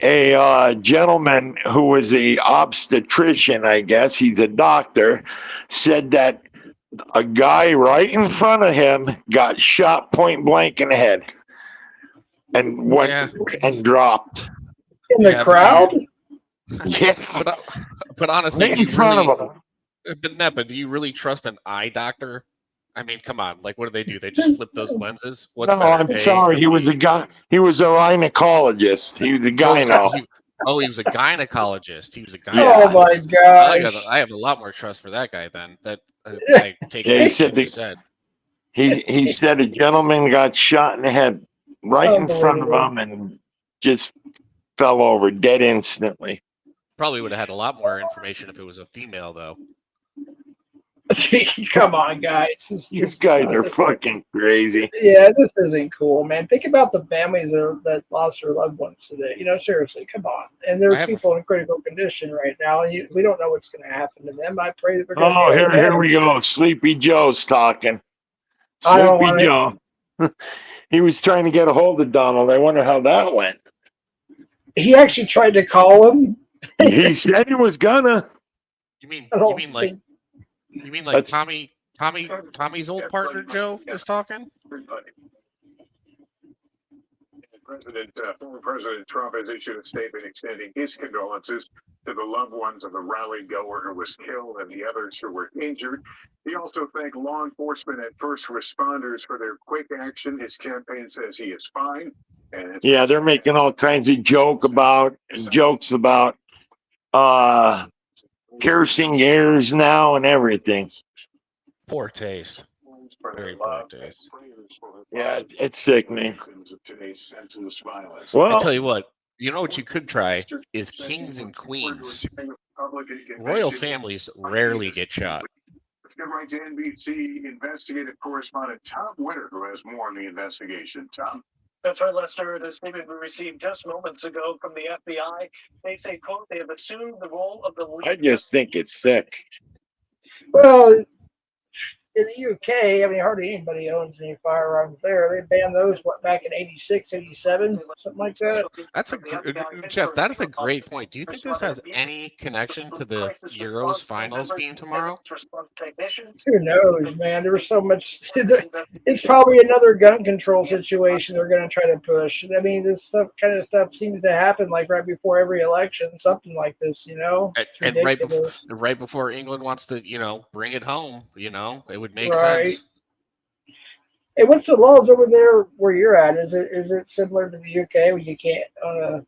a gentleman who was a obstetrician, I guess he's a doctor, said that a guy right in front of him got shot point blank in the head and went and dropped In the crowd. Yeah, But honestly, right do in you front really, of him. but Nepa, do you really trust an eye doctor? I mean, come on. Like, what do? They just flip those lenses? What's No, better? I'm sorry. He was a guy. He was a gynecologist. He was a gyno. He was a gynecologist. He was a gynecologist. Oh my gosh. I have a lot more trust for that guy than that. I take Yeah, he what said you just said. He said a gentleman got shot in the head right in front of him and just fell over dead instantly. Probably would have had a lot more information if it was a female, though. Come on, guys. These guys are fucking crazy. Yeah, this isn't cool, man. Think about the families that lost their loved ones today. You know, seriously, come on. And there's people in critical condition right now. We don't know what's going to happen to them. I pray that we're going to be here we go. Sleepy Joe's talking. I don't Sleepy want Joe. He was trying to get a hold of Donald. I wonder how that went. He actually tried to call him. He said he was gonna. You mean like Tommy's old partner Joe is talking? Former President Trump has issued a statement extending his condolences to the loved ones of the rally goer who was killed and the others who were injured. He also thanked law enforcement and first responders for their quick action. His campaign says he is fine. And yeah, they're making all kinds of jokes about piercing ears now and everything. Poor taste. Very poor taste. Yeah, it's sickening. Well, I tell you what, you know what you could try is kings and queens. Royal families rarely get shot. Let's get right to NBC investigative correspondent Tom Witter, who has more on the investigation. Tom. That's right, Lester. The statement we received just moments ago from the FBI, they say, quote, they have assumed the role of the lead. I just think it's sick. Well, in the UK, I mean, hardly anybody owns any firearms there. They banned those, back in 86, 87, something like that. That's Jeff, that is a great point. Do you think this has any connection to the Euros finals being tomorrow? Who knows, man? There was so much. It's probably another gun control situation they're going to try to push. I mean, this kind of stuff seems to happen like right before every election, something like this, you know? And right before England wants to, bring it home, it would make right. sense. Hey, what's the laws over there where you're at? Is it similar to the UK where you can't own a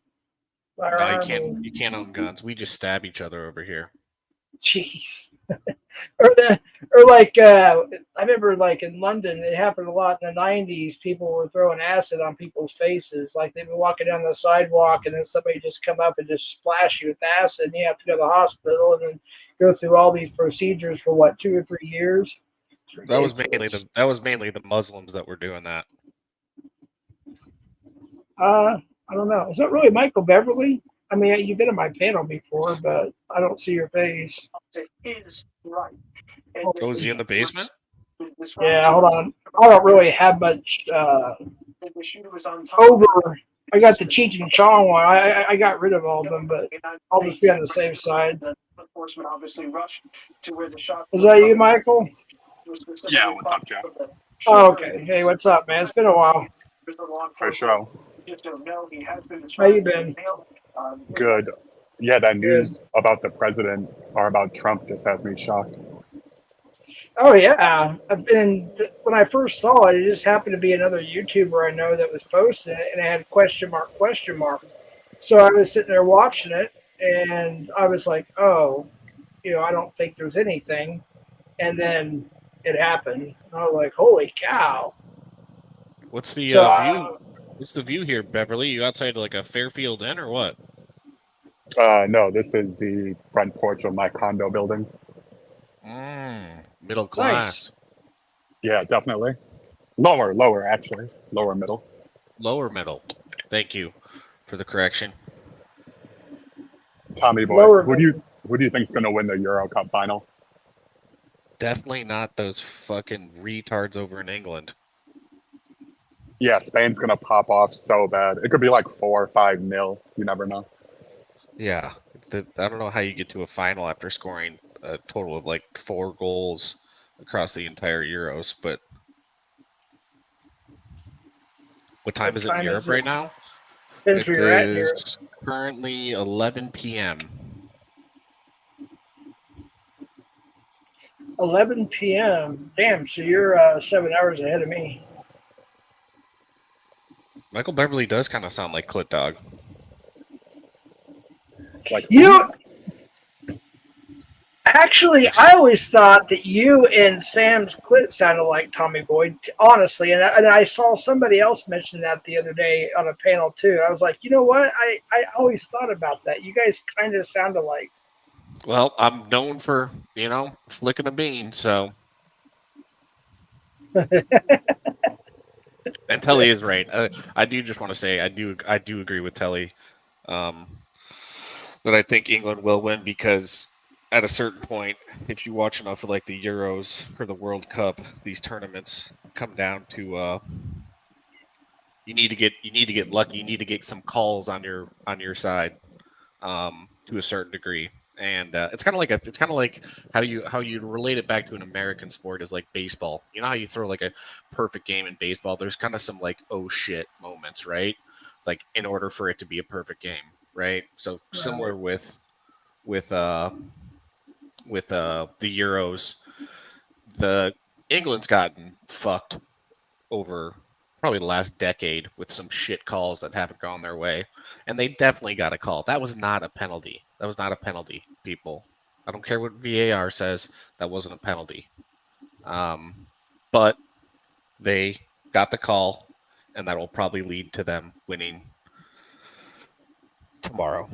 firearm? No, you can't own guns. We just stab each other over here. Jeez. or like I remember like in London, it happened a lot in the 90s. People were throwing acid on people's faces. Like they'd be walking down the sidewalk and then somebody just come up and just splash you with acid and you have to go to the hospital and then go through all these procedures for 2 or 3 years. That was mainly the Muslims that were doing that. I don't know. Is that really Michael Beverly? I mean, you've been on my panel before, but I don't see your face. It is right. And Oh, is he in the basement? Yeah, hold on. I don't really have much the shooter was on top over. I got the Cheech and Chong one. I got rid of all of them, but I'll just be on the safe side. The enforcement obviously rushed to where the shot. Is that you, Michael? Yeah, what's up, Jeff? Oh, okay. Hey, what's up, man? It's been a while. For sure. How you been? Good. Yeah, that news Good. about the president or about Trump just has me shocked. Oh yeah, when I first saw it, it just happened to be another YouTuber I know that was posting it, and it had question mark. So I was sitting there watching it, and I was like, oh, I don't think there's anything, and then it happened. I was like, holy cow! What's the view? What's the view here, Beverly? You outside like a Fairfield Inn or what? No, this is the front porch of my condo building. Middle class. Nice. Yeah, definitely. Lower, actually. Lower middle. Lower middle. Thank you for the correction. Tommy boy, who do you think's gonna win the Euro Cup final? Definitely not those fucking retards over in England. Yeah, Spain's gonna pop off so bad. It could be like 4 or 5-0. You never know. Yeah, I don't know how you get to a final after scoring a total of like 4 goals across the entire Euros. But what time is it in Europe right now? It is currently 11 p.m. 11 p.m. Damn, so you're 7 hours ahead of me. Michael Beverly does kind of sound like Clit Dog. Like, actually, I always thought that you and Sam's clit sounded like Tommy Boy, honestly. And I saw somebody else mention that the other day on a panel, too. I was like, you know what? I always thought about that. You guys kind of sound alike. Well, I'm known for, flicking a bean, so. And Telly is right. I do just want to say I do agree with Telly that I think England will win because at a certain point, if you watch enough of like the Euros or the World Cup, these tournaments come down to you need to get lucky. You need to get some calls on your side to a certain degree. And it's kind of like how you relate it back to an American sport is like baseball. You know how you throw like a perfect game in baseball? There's kind of some like oh shit moments, right? Like in order for it to be a perfect game, right? So similar with the Euros, the England's gotten fucked over probably the last decade with some shit calls that haven't gone their way, and they definitely got a call. That was not a penalty. That was not a penalty, people. I don't care what VAR says. That wasn't a penalty. But they got the call, and that will probably lead to them winning tomorrow.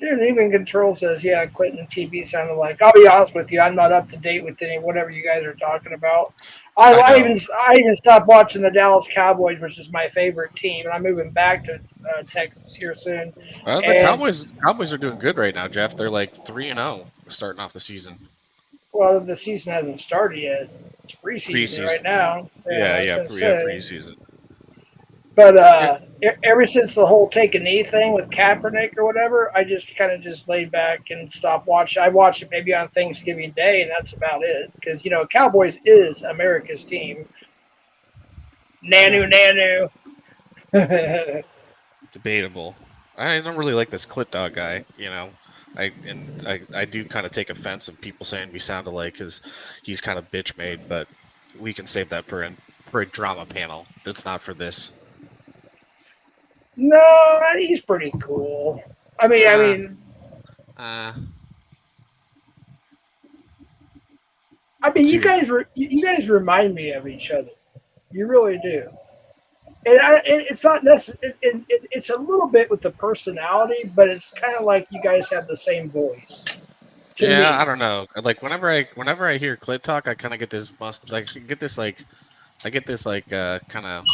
Even Control says, yeah, Clinton TV sounded like. I'll be honest with you, I'm not up to date with whatever you guys are talking about. I even stopped watching the Dallas Cowboys, which is my favorite team, and I'm moving back to Texas here soon. The Cowboys are doing good right now, Jeff. They're like 3-0 starting off the season. Well, the season hasn't started yet. It's preseason right now. Preseason. But ever since the whole take a knee thing with Kaepernick or whatever, I just kind of just laid back and stopped watching. I watched it maybe on Thanksgiving Day, and that's about it. Because, Cowboys is America's team. Nanu. Debatable. I don't really like this Clit Dog guy, I do kind of take offense of people saying we sound alike because he's kind of bitch made, but we can save that for a drama panel. That's not for this. No, he's pretty cool. I mean, you guys remind me of each other. You really do. And it's not necessarily. It's a little bit with the personality, but it's kind of like you guys have the same voice, To Yeah, me. I don't know. Like whenever I hear clit talk, I kind of get this kind of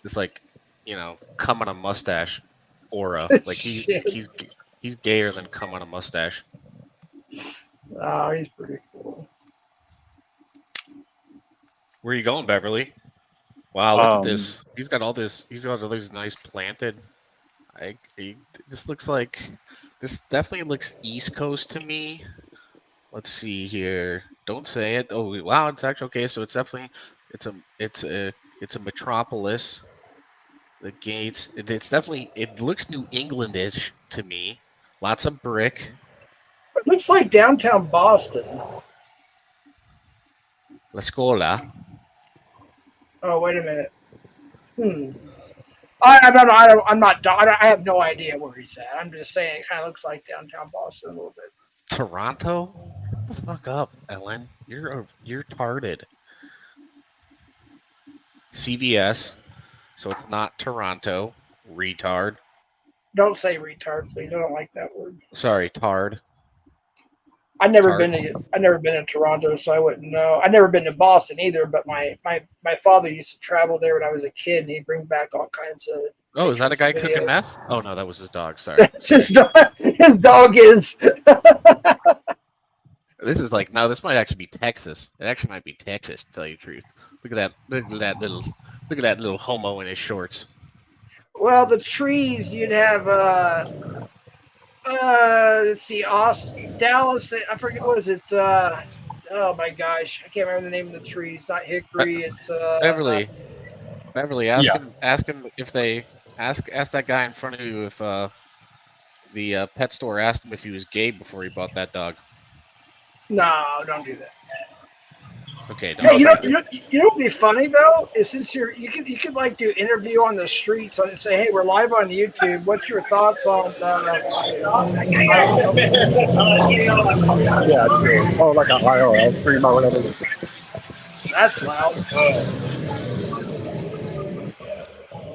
this like cum on a mustache aura. Like Shit. he's gayer than cum on a mustache. Oh, he's pretty cool. Where are you going, Beverly? Wow, look at this. He's got all this. He's got all these nice planted. This looks like this definitely looks East Coast to me. Let's see here. Don't say it. Oh wow, it's actually okay. So it's definitely it's a metropolis. The gates. It's definitely it looks New Englandish to me. Lots of brick. It looks like downtown Boston. La Scola. Oh, wait a minute. I have no idea where he's at. I'm just saying it kind of looks like downtown Boston a little bit. Toronto? Shut the fuck up, Ellen. You're tarded. CVS. So it's not Toronto. Retard. Don't say retard, please. I don't like that word. Sorry, tard. I've never been to Toronto, so I wouldn't know. I've never been to Boston either, but my father used to travel there when I was a kid, and he'd bring back all kinds of. Oh, is that a guy videos. cooking meth? Oh no, that was his dog. Sorry. That's his dog is. This is like no. This might actually be Texas. It actually might be Texas, to tell you the truth. Look at that little homo in his shorts. Well, the trees you'd have. Let's see, Austin, Dallas. I forget what is it. Oh my gosh, I can't remember the name of the tree. It's not hickory. It's Beverly. Ask him if they ask that guy in front of you if the pet store asked him if he was gay before he bought that dog. No, don't do that. Okay. Hey, you know what would be funny though is since you could like do interview on the streets and say, hey, we're live on YouTube. What's your thoughts on? Yeah, true. Oh, like an IRL stream or whatever. That's loud.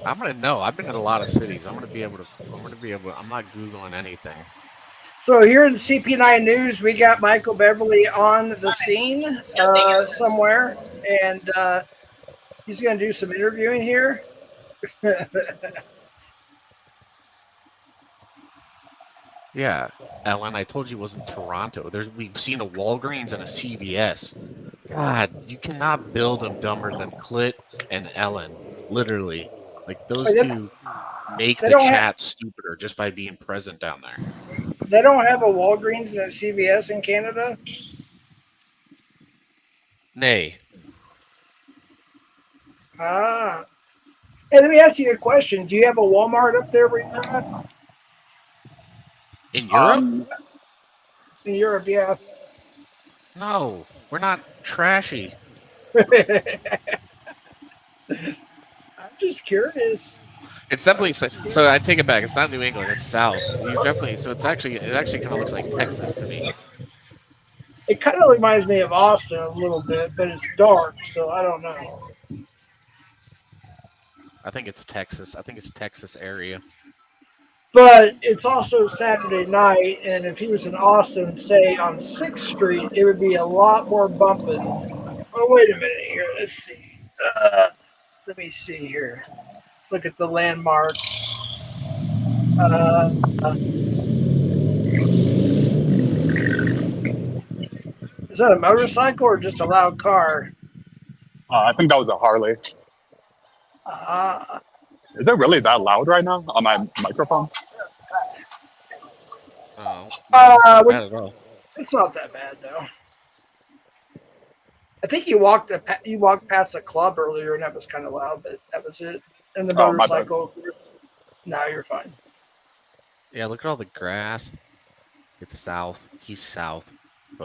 I'm gonna know. I've been in a lot of cities. I'm gonna be able to. I'm not googling anything. So here in CP9 News, we got Michael Beverly on the scene somewhere, and he's going to do some interviewing here. Yeah, Ellen, I told you it wasn't Toronto. We've seen a Walgreens and a CVS. God, you cannot build them dumber than Clit and Ellen. Literally, like those two make the chat stupider just by being present down there. They don't have a Walgreens and a CVS in Canada? Nay. Ah. Hey, let me ask you a question. Do you have a Walmart up there where you're at? In Europe? In Europe, yeah. No, we're not trashy. I'm just curious. It's definitely so. I take it back. It's not New England. It's South. So it actually kind of looks like Texas to me. It kind of reminds me of Austin a little bit, but it's dark, so I don't know. I think it's Texas. I think it's Texas area. But it's also Saturday night, and if he was in Austin, say on 6th Street, it would be a lot more bumping. Oh, wait a minute here. Let's see. Let me see here. Look at the landmarks. Is that a motorcycle or just a loud car? I think that was a Harley. Is it really that loud right now on my microphone? Oh, not bad at all. It's not that bad though. I think you walked past a club earlier and that was kind of loud, but that was it. And the motorcycle. No, you're fine. Yeah, look at all the grass. It's south. He's south.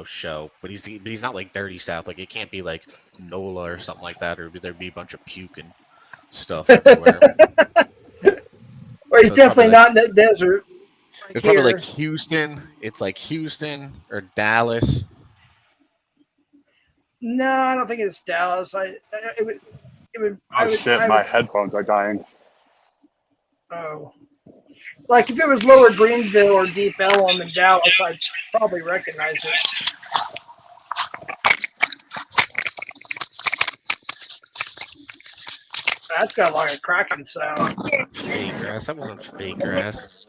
Show, but he's not like dirty south. Like it can't be like NOLA or something like that, or there'd be a bunch of puke and stuff everywhere. Well, he's definitely not in the desert. It's probably like Houston. It's like Houston or Dallas. No, I don't think it's Dallas. My headphones are dying. Oh. Like if it was Lower Greenville or Deep Ellum in Dallas, I'd probably recognize it. That's got like a cracking sound. Fake grass. That wasn't fake grass.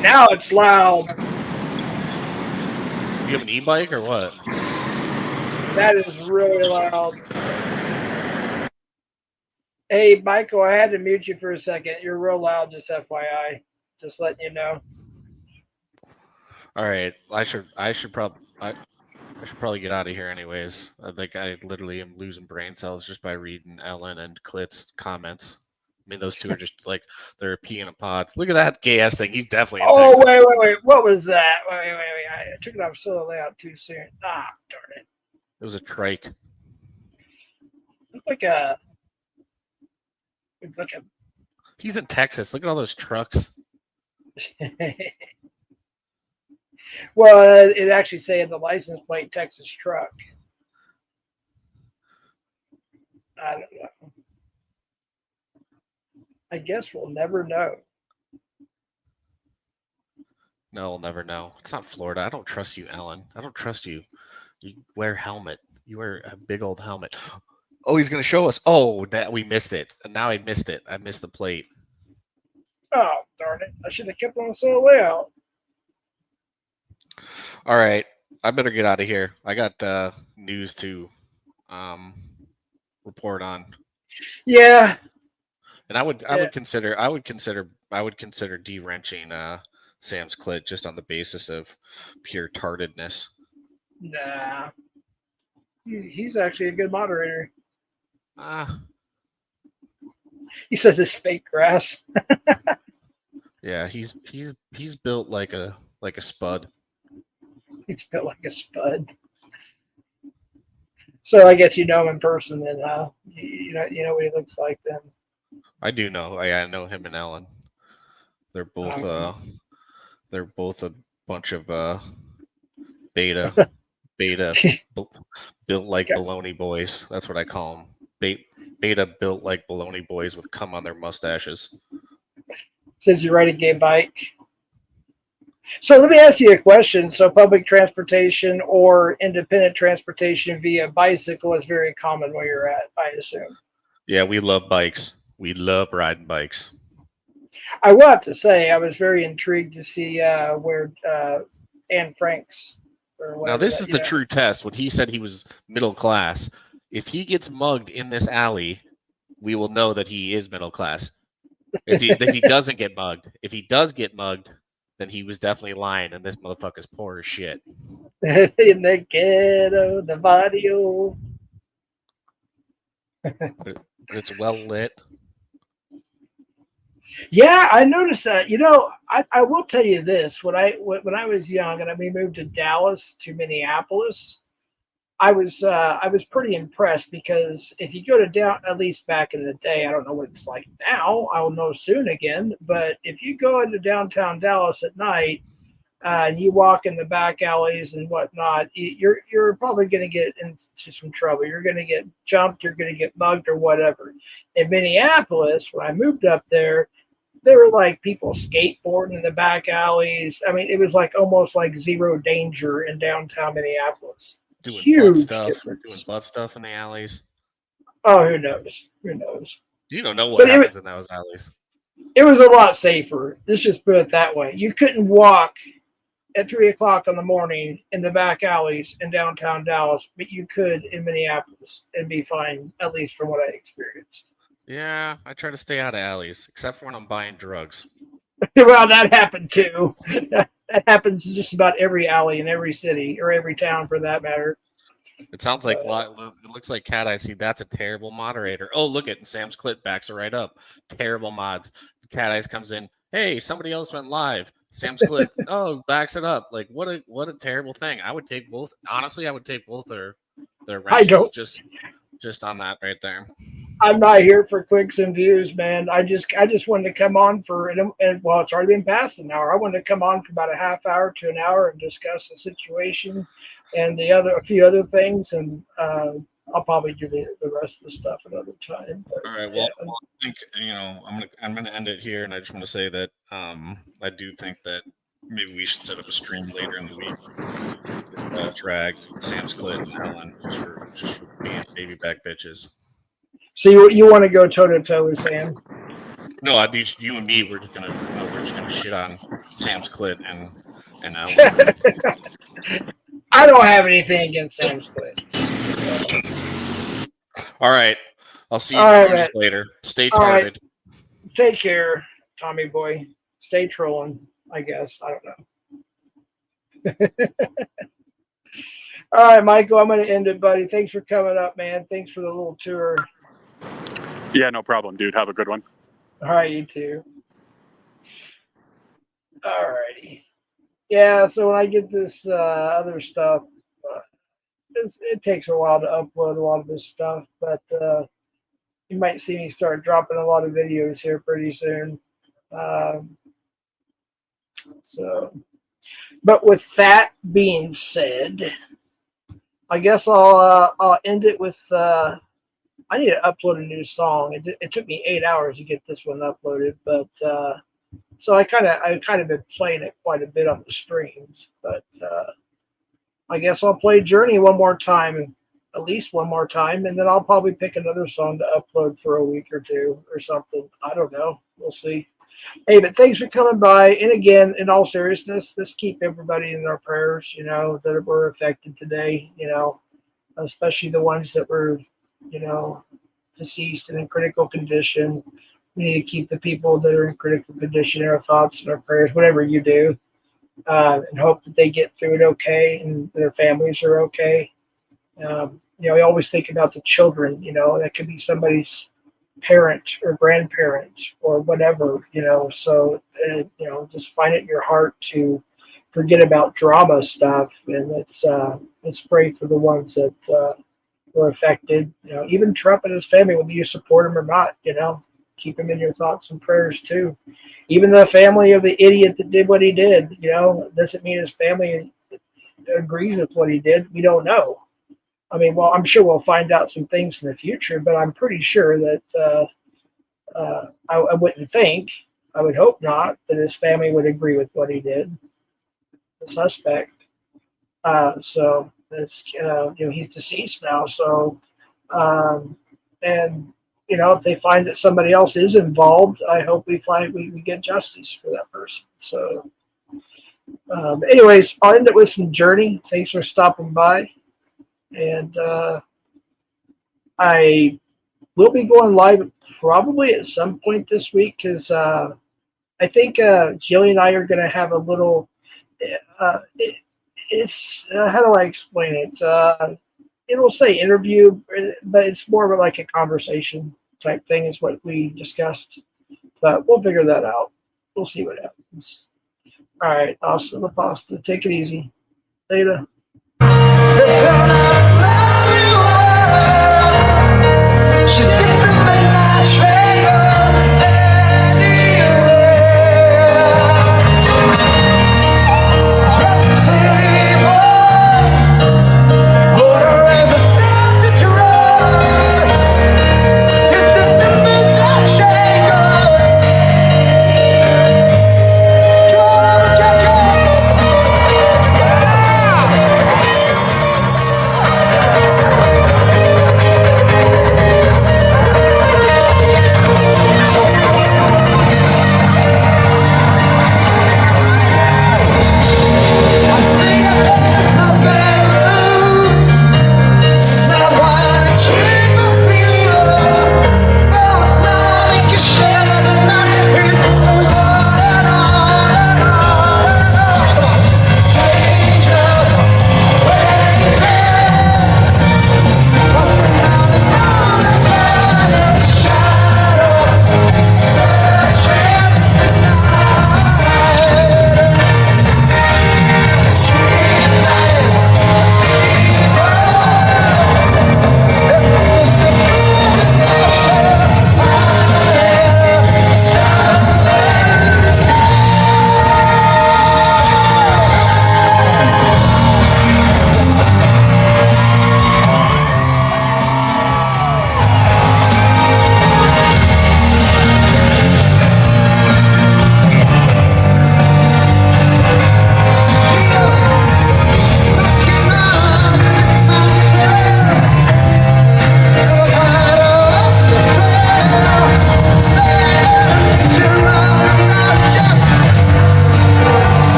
Now it's loud. You have an e-bike or what? That is really loud. Hey, Michael, I had to mute you for a second. You're real loud, just FYI. Just letting you know. All right, I should probably get out of here anyways. I think I literally am losing brain cells just by reading Ellen and Klit's comments. I mean, those two are just like they're a pea in a pod. Look at that gay ass thing. He's definitely in Oh, Texas. wait. What was that? Wait. I took it off so loud too soon. Ah, darn it. It was a trike. Looked like a. He's in Texas. Look at all those trucks. Well, it actually said the license plate Texas truck. I don't know. I guess we'll never know. No, we'll never know. It's not Florida. I don't trust you, Ellen. I don't trust you. You wear helmet. You wear a big old helmet. Oh, he's gonna show us. Oh, that we missed it. And now I missed it. I missed the plate. Oh, darn it. I should have kept on the solo layout. All right. I better get out of here. I got news to report on. Yeah. And I would consider de-wrenching Sam's clit just on the basis of pure tardedness. Nah. He's actually a good moderator. He says it's fake grass. Yeah, he's built like a spud. He's built like a spud. So I guess you know him in person then, huh? You know what he looks like then. I do know. I know him and Ellen. They're both a bunch of beta built like baloney boys. That's what I call them. Beta built like baloney boys with cum on their mustaches. Says you ride a gay bike. So let me ask you a question. So public transportation or independent transportation via bicycle is very common where you're at, I assume. Yeah, we love bikes. We love riding bikes. I will have to say I was very intrigued to see where Anne Frank's. Now this is the true test. When he said he was middle class, if he gets mugged in this alley, we will know that he is middle class. If he doesn't get mugged, if he does get mugged, then he was definitely lying, and this motherfucker's poor as shit. In the ghetto, the barrio. But it's well lit. Yeah, I noticed that. I will tell you this: when I was young and we moved to Dallas to Minneapolis, I was pretty impressed because if you go to down, at least back in the day, I don't know what it's like now. I will know soon again. But if you go into downtown Dallas at night and you walk in the back alleys and whatnot, you're probably going to get into some trouble. You're going to get jumped. You're going to get mugged or whatever. In Minneapolis, when I moved up there were like people skateboarding in the back alleys. I mean, it was like almost like zero danger in downtown Minneapolis. Doing huge butt stuff in the alleys. Oh, who knows? Who knows? You don't know what happens in those alleys. It was a lot safer. Let's just put it that way. You couldn't walk at 3:00 in the morning in the back alleys in downtown Dallas, but you could in Minneapolis and be fine, at least from what I experienced. Yeah, I try to stay out of alleys, except for when I'm buying drugs. Well, that happened too. That happens in just about every alley in every city or every town for that matter. It sounds like it looks like Cat Eye. See, that's a terrible moderator. Oh, look at Sam's Clit backs it right up. Terrible mods. Cat Eyes comes in. Hey, somebody else went live. Sam's Clit. Oh, backs it up. Like what a terrible thing. I would take both. Honestly, I would take both their wrenches just on that right there. I'm not here for clicks and views, man. I just wanted to come on and well, it's already been past an hour. I wanted to come on for about a half hour to an hour and discuss the situation and a few other things. And I'll probably do the rest of the stuff another time. But, All right. Well, I think I'm gonna end it here, and I just want to say that I do think that maybe we should set up a stream later in the week. Drag Sam's Clit and Helen just for being baby back bitches. So you want to go toe to toe with Sam? No, I think you and me we're just gonna shit on Sam's Clit and Helen. I don't have anything against Sam's Clit. All right. I'll see you right, later. Stay All tarded. right. Take care, Tommy boy. Stay trolling, I guess. I don't know. All right, Michael, I'm going to end it, buddy. Thanks for coming up, man. Thanks for the little tour. Yeah, no problem, dude. Have a good one. All right, you too. All righty. Yeah, so when I get this other stuff, it takes a while to upload a lot of this stuff, but you might see me start dropping a lot of videos here pretty soon. But with that being said, I guess I'll end it with I need to upload a new song. It took me 8 hours to get this one uploaded, but so I kind of been playing it quite a bit on the streams. But I guess I'll play Journey one more time, at least one more time, and then I'll probably pick another song to upload for a week or two or something. I don't know. We'll see. Hey, but thanks for coming by. And again, in all seriousness, let's keep everybody in our prayers, that were affected today, especially the ones that were, deceased and in critical condition. We need to keep the people that are in critical condition in our thoughts and our prayers, whatever you do, and hope that they get through it okay and their families are okay. We always think about the children, that could be somebody's parent or grandparent or whatever, so, just find it in your heart to forget about drama stuff. And let's pray for the ones that were affected, even Trump and his family, whether you support him or not, keep him in your thoughts and prayers too. Even the family of the idiot that did what he did, doesn't mean his family agrees with what he did. We don't know. I mean, well, I'm sure we'll find out some things in the future, but I'm pretty sure that I wouldn't think, I would hope not, that his family would agree with what he did, the suspect. So it's, he's deceased now. So, and, if they find that somebody else is involved, I hope we get justice for that person. So, anyways, I'll end it with some Journey. Thanks for stopping by. And I will be going live probably at some point this week because I think Jilly and I are going to have a little. It's how do I explain it? It'll say interview, but it's more of like a conversation type thing is what we discussed. But we'll figure that out. We'll see what happens. All right, hasta la pasta. Take it easy. Later. She